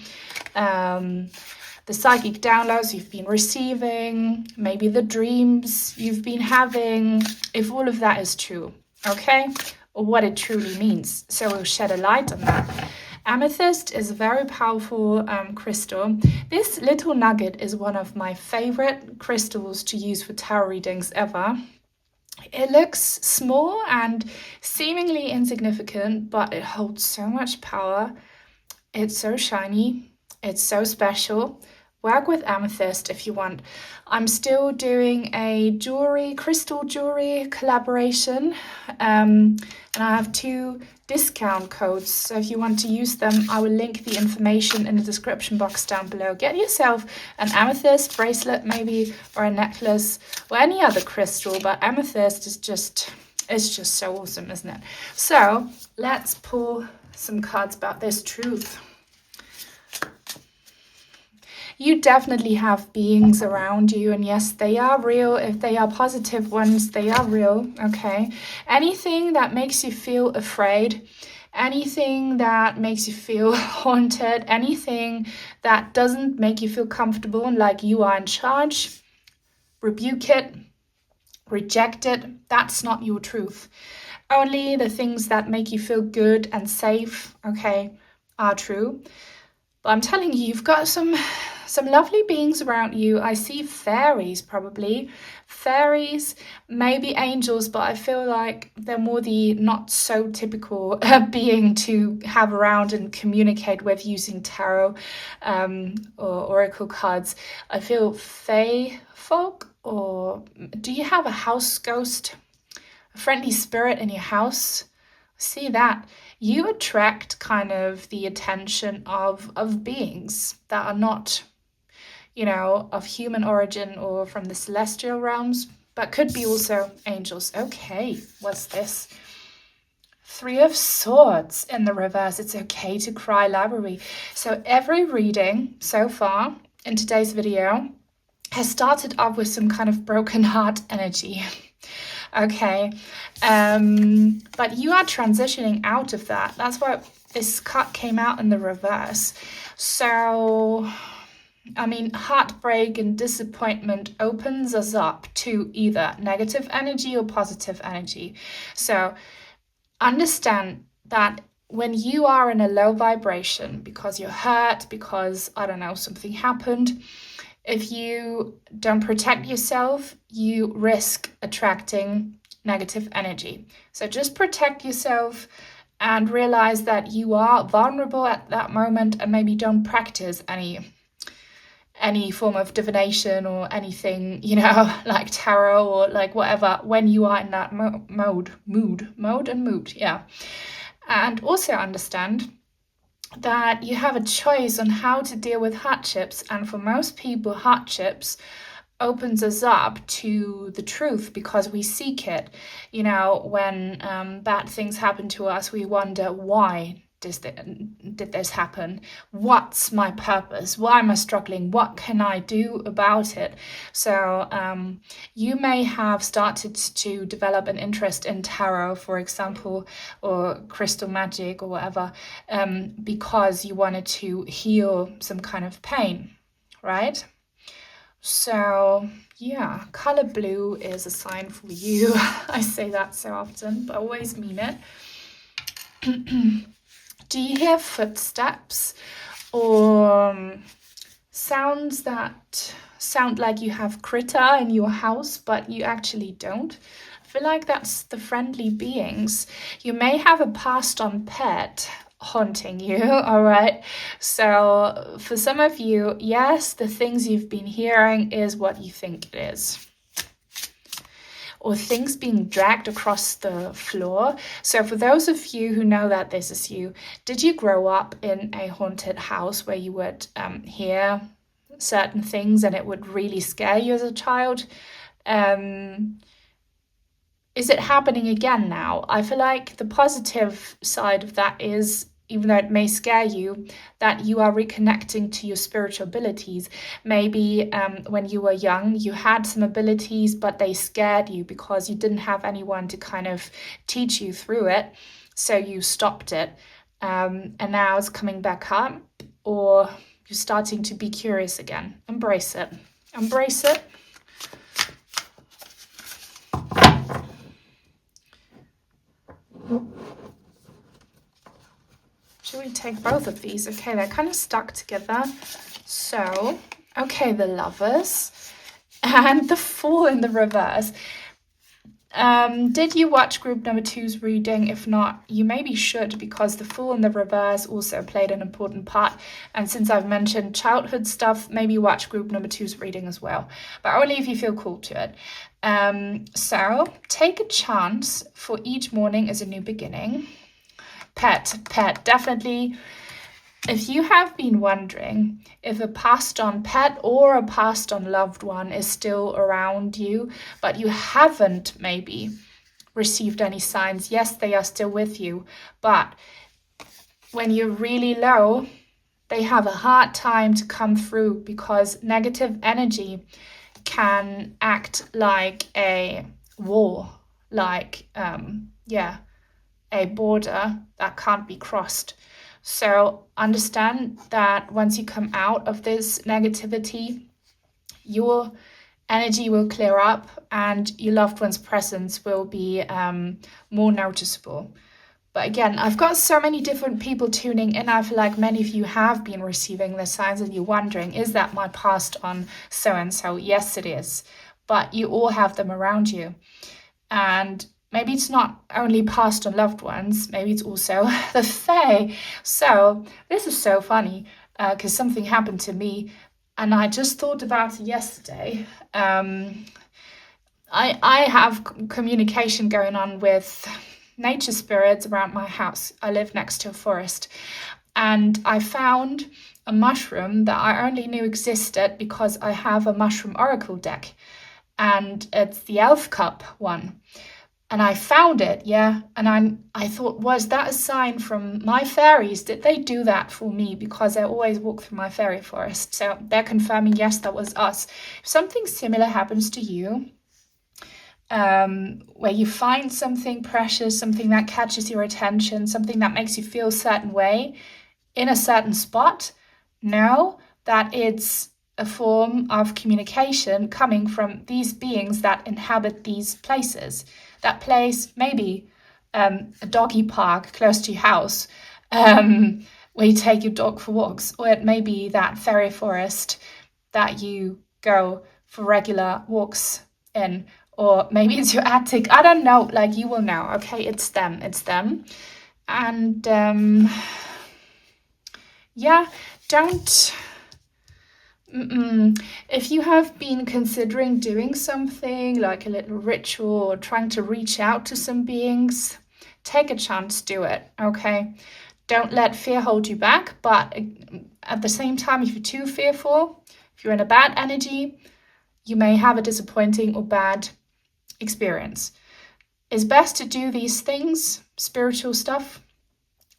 the psychic downloads you've been receiving, maybe the dreams you've been having, if all of that is true, okay, or what it truly means. So we'll shed a light on that. Amethyst is a very powerful crystal. This little nugget is one of my favorite crystals to use for tarot readings ever. It looks small and seemingly insignificant, but it holds so much power. It's so shiny. It's so special. Work with amethyst if you want. I'm still doing a crystal jewelry collaboration, and I have 2 discount codes. So if you want to use them, I will link the information in the description box down below. Get yourself an amethyst bracelet maybe, or a necklace, or any other crystal, but amethyst is just so awesome, isn't it? So let's pull some cards about this truth. You definitely have beings around you, and yes, they are real. If they are positive ones, they are real, okay? Anything that makes you feel afraid, anything that makes you feel haunted, anything that doesn't make you feel comfortable and like you are in charge, rebuke it, reject it. That's not your truth. Only the things that make you feel good and safe, okay, are true. But I'm telling you, you've got some lovely beings around you. I see fairies, probably. Fairies, maybe angels, but I feel like they're more the not so typical being to have around and communicate with using tarot or oracle cards. I feel fae folk, or do you have a house ghost? A friendly spirit in your house? See that? You attract kind of the attention of beings that are not, you know, of human origin or from the celestial realms, but could be also angels. Okay, what's this? 3 of Swords in the reverse. It's okay to cry library. So every reading so far in today's video has started off with some kind of broken heart energy. Okay, but you are transitioning out of that. That's why this card came out in the reverse. So, I mean, heartbreak and disappointment opens us up to either negative energy or positive energy. So understand that when you are in a low vibration because you're hurt, because, I don't know, something happened, if you don't protect yourself, you risk attracting negative energy. So just protect yourself and realize that you are vulnerable at that moment, and maybe don't practice any form of divination or anything, you know, like tarot or like whatever, when you are in that mood, yeah. And also understand that you have a choice on how to deal with hardships, and for most people, hardships opens us up to the truth because we seek it. You know, when bad things happen to us, we wonder, why did this happen? What's my purpose? Why am I struggling? What can I do about it? So you may have started to develop an interest in tarot, for example, or crystal magic or whatever, because you wanted to heal some kind of pain, right? So yeah, color blue is a sign for you. I say that so often, but I always mean it. Do you hear footsteps or sounds that sound like you have critter in your house, but you actually don't? I feel like that's the friendly beings. You may have a passed on pet haunting you, all right? So for some of you, yes, the things you've been hearing is what you think it is. Or things being dragged across the floor. So for those of you who know that this is you, did you grow up in a haunted house where you would hear certain things and it would really scare you as a child? Is it happening again now? I feel like the positive side of that is, even though it may scare you, that you are reconnecting to your spiritual abilities. Maybe when you were young, you had some abilities, but they scared you because you didn't have anyone to kind of teach you through it. So you stopped it. And now it's coming back up, or you're starting to be curious again. Embrace it. Embrace it. Should we take both of these? Okay, they're kind of stuck together. So, okay, the Lovers and the Fool in the reverse. Did you watch group number 2's reading? If not, you maybe should, because the Fool in the reverse also played an important part. And since I've mentioned childhood stuff, maybe watch group number 2's reading as well, but only if you feel called to it. So take a chance, for each morning is a new beginning. Pet, definitely. If you have been wondering if a passed on pet or a passed on loved one is still around you, but you haven't maybe received any signs, yes, they are still with you, but when you're really low, they have a hard time to come through, because negative energy can act like a wall, like, a border that can't be crossed. So understand that once you come out of this negativity, your energy will clear up and your loved one's presence will be more noticeable. But again, I've got so many different people tuning in. I feel like many of you have been receiving the signs and you're wondering, is that my passed on so-and-so? Yes, it is. But you all have them around you. And maybe it's not only passed on loved ones, maybe it's also the Fae. So this is so funny because something happened to me and I just thought about it yesterday. I have communication going on with nature spirits around my house. I live next to a forest, and I found a mushroom that I only knew existed because I have a mushroom oracle deck, and it's the elf cup one. And I found it, and I thought, was that a sign from my fairies? Did they do that for me? Because I always walk through my fairy forest. So they're confirming, yes, that was us. If something similar happens to you, where you find something precious, something that catches your attention, something that makes you feel a certain way in a certain spot, know that it's a form of communication coming from these beings that inhabit these places. That place, maybe a doggy park close to your house, where you take your dog for walks, or it may be that fairy forest that you go for regular walks in, or maybe it's your attic. I don't know, like you will know, okay? It's them. And don't... If you have been considering doing something like a little ritual or trying to reach out to some beings, take a chance, do it, okay? Don't let fear hold you back, but at the same time, if you're too fearful, if you're in a bad energy, you may have a disappointing or bad experience. It's best to do these things, spiritual stuff,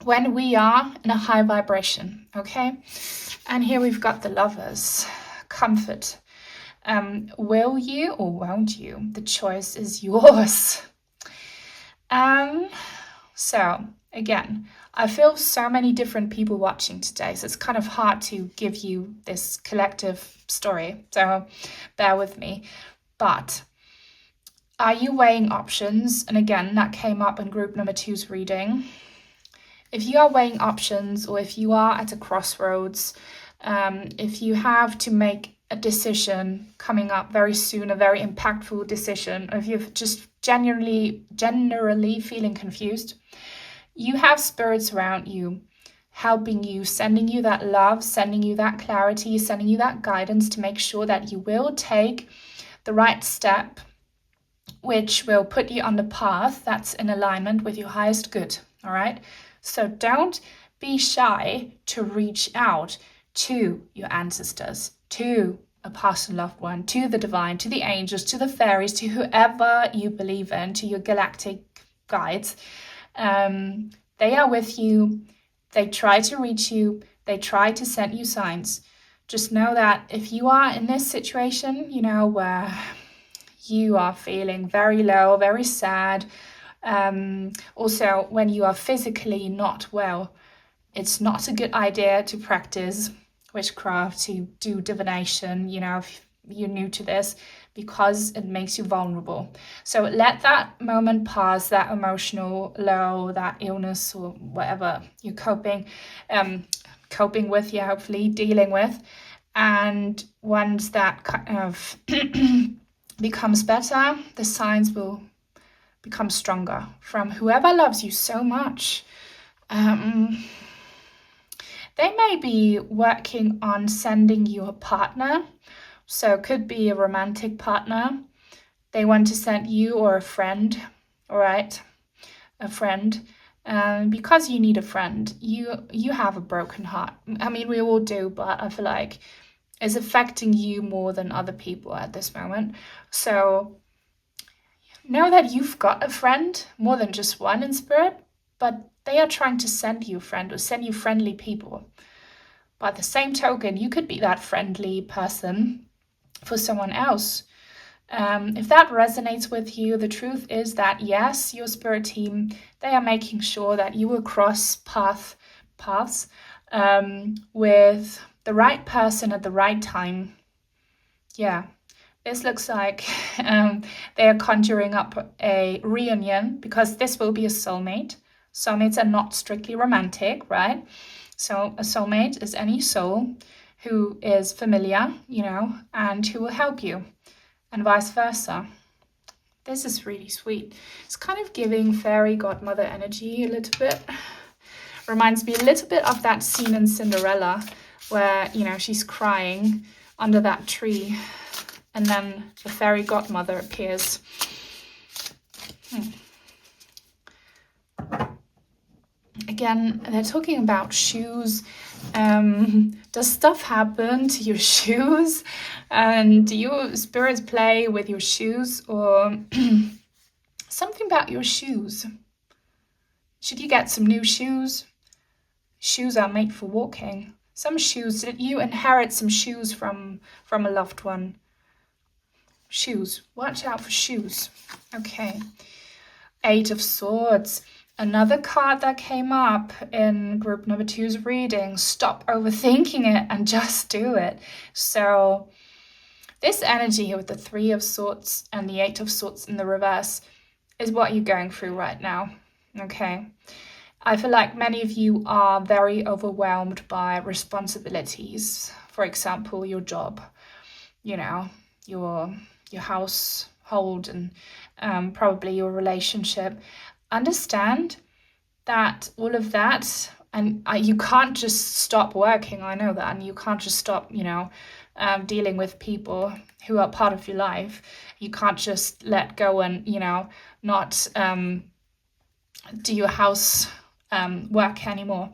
when we are in a high vibration, okay? And here we've got the Lovers. Comfort. Will you or won't you? The choice is yours. So again, I feel so many different people watching today, so it's kind of hard to give you this collective story, so bear with me. But are you weighing options? And again, that came up in group number 2's reading. If you are weighing options, or if you are at a crossroads, if you have to make a decision coming up very soon, a very impactful decision, or if you're just generally feeling confused, you have spirits around you helping you, sending you that love, sending you that clarity, sending you that guidance to make sure that you will take the right step, which will put you on the path that's in alignment with your highest good, all right? So don't be shy to reach out to your ancestors, to a past loved one, to the divine, to the angels, to the fairies, to whoever you believe in, to your galactic guides. They are with you. They try to reach you. They try to send you signs. Just know that if you are in this situation, where you are feeling very low, very sad, also when you are physically not well, it's not a good idea to practice witchcraft, to do divination, if you're new to this, because it makes you vulnerable. So let that moment pass, that emotional low, that illness or whatever you're coping with, hopefully dealing with. And once that kind of becomes better, the signs will become stronger from whoever loves you so much. They may be working on sending you a partner. So it could be a romantic partner. They want to send you, or a friend, all right? A friend. Because you need a friend. You have a broken heart. I mean, we all do, but I feel like it's affecting you more than other people at this moment. So know that you've got a friend, more than just one in spirit, but they are trying to send you a friend or send you friendly people. By the same token, you could be that friendly person for someone else. If that resonates with you, the truth is that yes, your spirit team, they are making sure that you will cross paths with the right person at the right time. Yeah, this looks like they are conjuring up a reunion, because this will be a soulmate. Soulmates are not strictly romantic, right? So a soulmate is any soul who is familiar, and who will help you, and vice versa. This is really sweet. It's kind of giving fairy godmother energy a little bit. Reminds me a little bit of that scene in Cinderella where, she's crying under that tree and then the fairy godmother appears. Again, they're talking about shoes. Does stuff happen to your shoes? And do your spirits play with your shoes, or something about your shoes? Should you get some new shoes? Shoes are made for walking. Some shoes, did you inherit some shoes from a loved one? Shoes, watch out for shoes. Okay. 8 of Swords. Another card that came up in group number 2's reading. Stop overthinking it and just do it. So this energy here with the 3 of Swords and the 8 of Swords in the reverse is what you're going through right now. Okay. I feel like many of you are very overwhelmed by responsibilities. For example, your job, your household, and probably your relationship. Understand that all of that, and you can't just stop working, I know that, and you can't just stop, dealing with people who are part of your life. You can't just let go and, not do your house work anymore.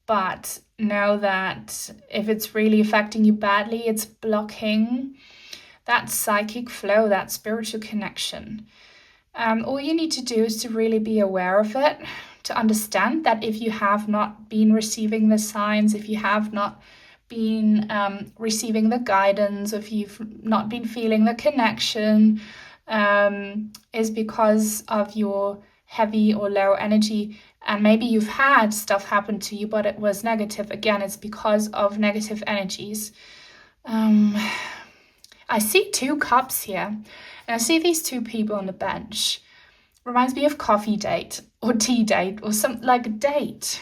But know that if it's really affecting you badly, it's blocking that psychic flow, that spiritual connection. All you need to do is to really be aware of it, to understand that if you have not been receiving the signs, if you have not been receiving the guidance, if you've not been feeling the connection, is because of your heavy or low energy. And maybe you've had stuff happen to you, but it was negative. Again, it's because of negative energies. I see 2 cups here, and I see these 2 people on the bench. Reminds me of coffee date or tea date or something like a date.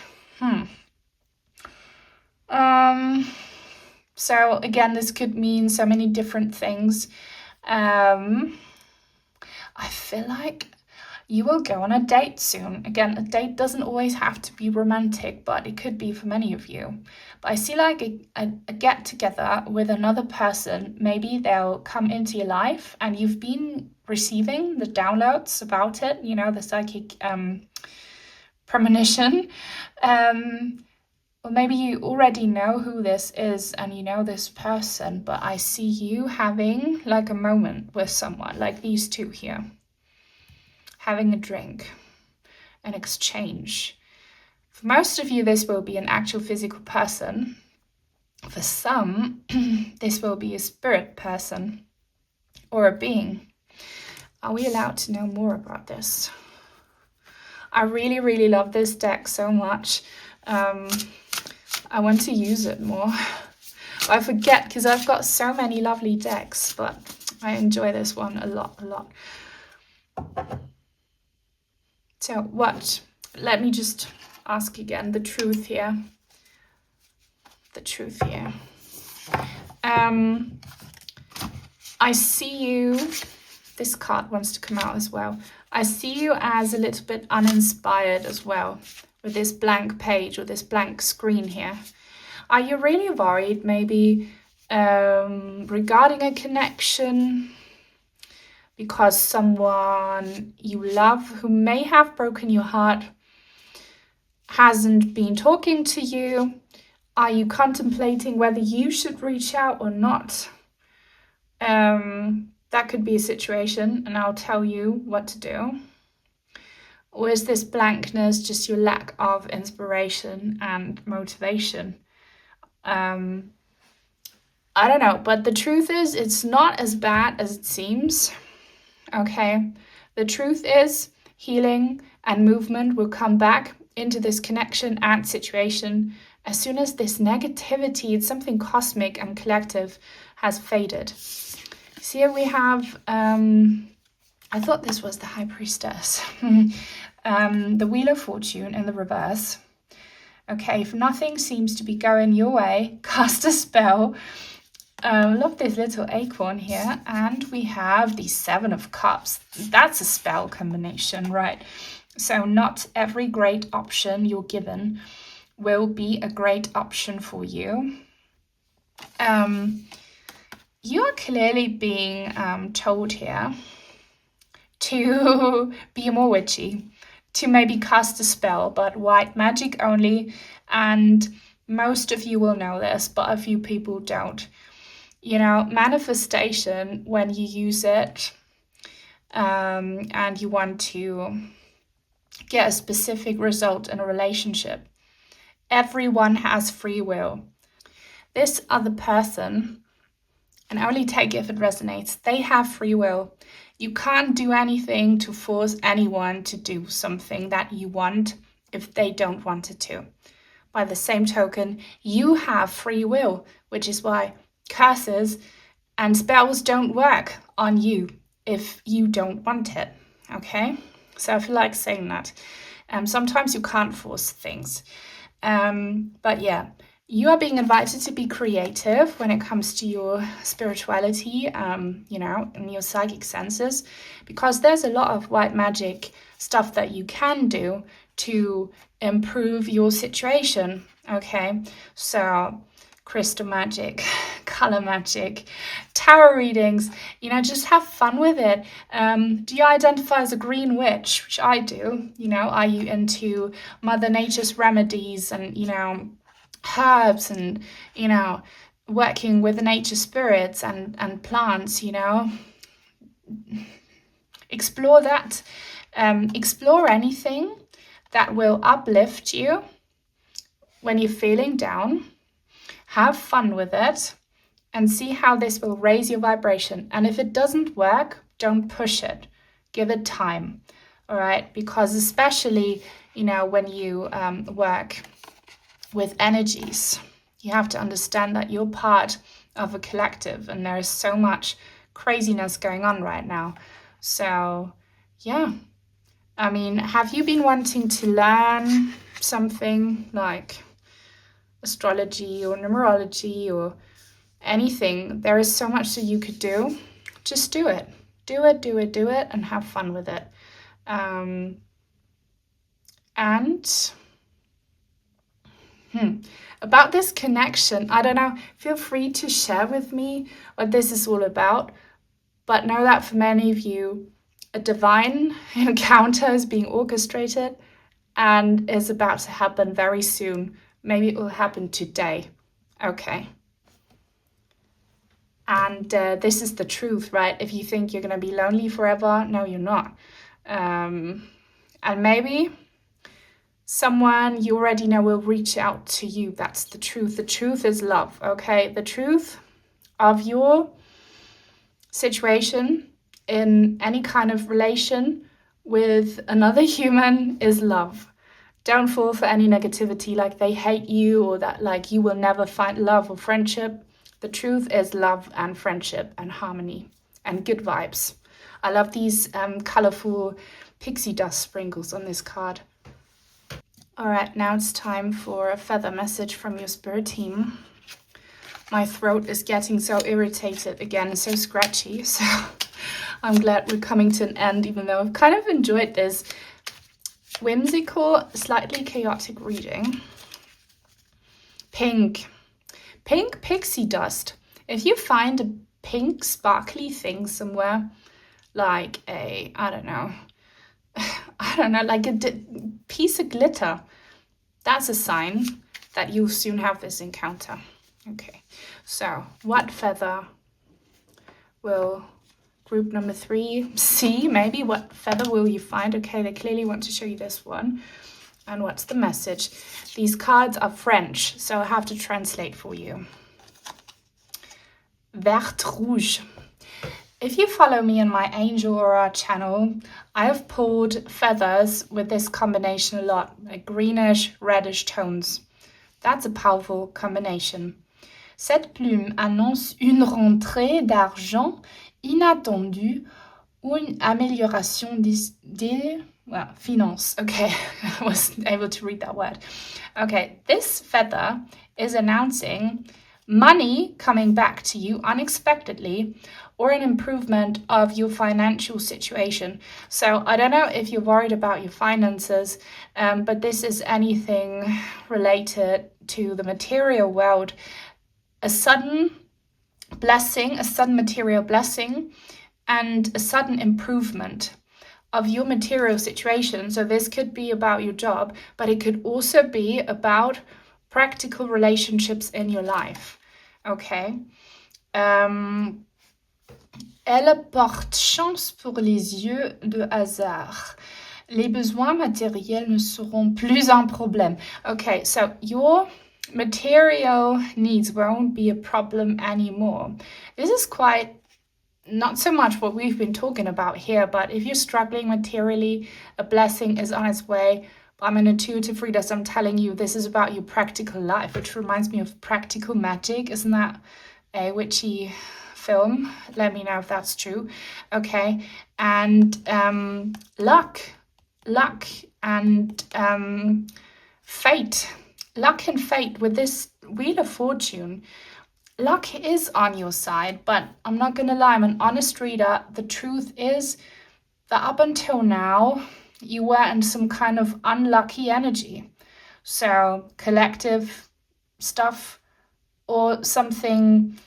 So again, this could mean so many different things. I feel like you will go on a date soon. Again, a date doesn't always have to be romantic, but it could be for many of you. But I see like a get together with another person. Maybe they'll come into your life and you've been receiving the downloads about it, the psychic premonition. Or maybe you already know who this is and you know this person, but I see you having like a moment with someone, like these 2 here. Having a drink, an exchange. For most of you, this will be an actual physical person. For some, this will be a spirit person or a being. Are we allowed to know more about this? I really, really love this deck so much. I want to use it more. I forget because I've got so many lovely decks, but I enjoy this one a lot. So what? Let me just ask again the truth here. I see you, this card wants to come out as well. I see you as a little bit uninspired as well with this blank page or this blank screen here. Are you really worried maybe regarding a connection? Because someone you love who may have broken your heart hasn't been talking to you? Are you contemplating whether you should reach out or not? That could be a situation, and I'll tell you what to do. Or is this blankness just your lack of inspiration and motivation? I don't know, but the truth is it's not as bad as it seems, okay? The truth is healing and movement will come back into this connection and situation as soon as this negativity, it's something cosmic and collective, has faded. See, here we have, I thought this was the High Priestess, the Wheel of Fortune in the reverse. Okay, if nothing seems to be going your way, cast a spell. Love this little acorn here. And we have the Seven of Cups. That's a spell combination, right? So not every great option you're given will be a great option for you. You are clearly being told here to be more witchy, to maybe cast a spell, but white magic only. And most of you will know this, but a few people don't. You know, manifestation, when you use it and you want to get a specific result in a relationship, everyone has free will. This other person, and only take if it resonates, they have free will. You can't do anything to force anyone to do something that you want if they don't want it to. By the same token, you have free will, which is why curses and spells don't work on you if you don't want it, okay? So I feel like saying that. Sometimes you can't force things. But yeah, you are being invited to be creative when it comes to your spirituality, you know, and your psychic senses, because there's a lot of white magic stuff that you can do to improve your situation, okay? So crystal magic, color magic, tarot readings, you know, just have fun with it. Do you identify as a green witch, which I do? You know, are you into Mother Nature's remedies and, you know, herbs and, you know, working with the nature spirits and plants, you know? Explore that. Explore anything that will uplift you when you're feeling down. Have fun with it and see how this will raise your vibration. And if it doesn't work, don't push it. Give it time, all right? Because especially, you know, when you work with energies, you have to understand that you're part of a collective and there is so much craziness going on right now. So, yeah. I mean, have you been wanting to learn something like astrology or numerology or anything? There is so much that you could do. Just do it. Do it, and have fun with it. About this connection, I don't know, feel free to share with me what this is all about. But know that for many of you, a divine encounter is being orchestrated and is about to happen very soon. Maybe it will happen today. Okay. And this is the truth, right? If you think you're going to be lonely forever, no, you're not. And maybe someone you already know will reach out to you. That's the truth. The truth is love, okay? The truth of your situation in any kind of relation with another human is love. Don't fall for any negativity, like they hate you or that like you will never find love or friendship. The truth is love and friendship and harmony and good vibes. I love these colorful pixie dust sprinkles on this card. All right, now it's time for a feather message from your spirit team. My throat is getting so irritated again, so scratchy. So I'm glad we're coming to an end, even though I've kind of enjoyed this whimsical, slightly chaotic reading. Pink pixie dust. If you find a pink sparkly thing somewhere, like I don't know, like a piece of glitter, that's a sign that you'll soon have this encounter. Okay, so what feather will group number 3 see? Maybe what feather will you find? Okay, they clearly want to show you this one. And what's the message? These cards are French, so I have to translate for you. vert rouge. If you follow me on my Angel Aura channel, I have pulled feathers with this combination a lot, like greenish, reddish tones. That's a powerful combination. Cette plume annonce une rentrée d'argent inattendue ou une amélioration des finances. Okay, I wasn't able to read that word. Okay, this feather is announcing money coming back to you unexpectedly or an improvement of your financial situation. So I don't know if you're worried about your finances, but this is anything related to the material world. A sudden blessing, a sudden material blessing, and a sudden improvement of your material situation. So this could be about your job, but it could also be about practical relationships in your life. Okay. Elle porte chance pour les yeux de hasard. Les besoins matériels ne seront plus un problème. Okay, so your material needs won't be a problem anymore. This is quite not so much what we've been talking about here, but if you're struggling materially, a blessing is on its way. I'm an intuitive reader, so I'm telling you this is about your practical life, which reminds me of Practical Magic. Isn't that a witchy film? Let me know if that's true. Okay, and luck and fate. Luck and fate with this Wheel of Fortune. Luck is on your side, but I'm not going to lie, I'm an honest reader. The truth is that up until now, you were in some kind of unlucky energy. So collective stuff or something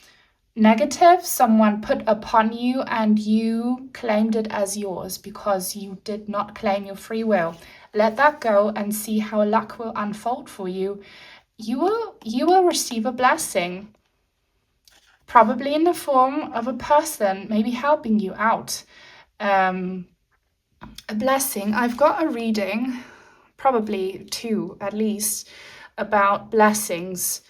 negative someone put upon you and you claimed it as yours because you did not claim your free will. Let that go and see how luck will unfold for you. You will receive a blessing. Probably in the form of a person, maybe helping you out. A blessing. I've got a reading, probably 2 at least, about blessings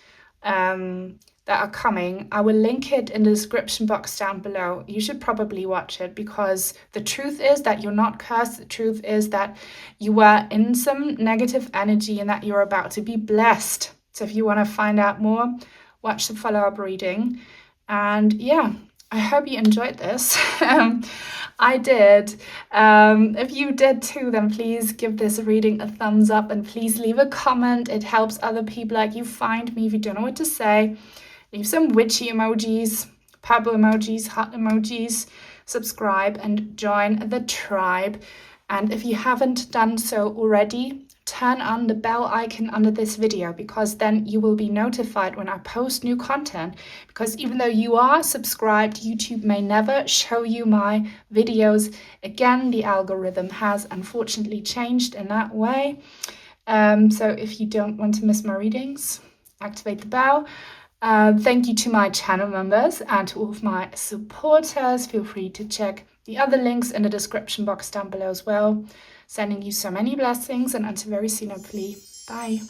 that are coming. I will link it in the description box down below. You should probably watch it because the truth is that you're not cursed. The truth is that you were in some negative energy and that you're about to be blessed. So if you want to find out more, watch the follow-up reading. And yeah, I hope you enjoyed this. I did. If you did too, then please give this reading a thumbs up and please leave a comment. It helps other people like you find me if you don't know what to say. Leave some witchy emojis, purple emojis, heart emojis, subscribe and join the tribe. And if you haven't done so already, turn on the bell icon under this video because then you will be notified when I post new content. Because even though you are subscribed, YouTube may never show you my videos. Again, the algorithm has unfortunately changed in that way. So if you don't want to miss my readings, activate the bell. Thank you to my channel members and to all of my supporters. Feel free to check the other links in the description box down below as well. Sending you so many blessings and until very soon, hopefully. Bye.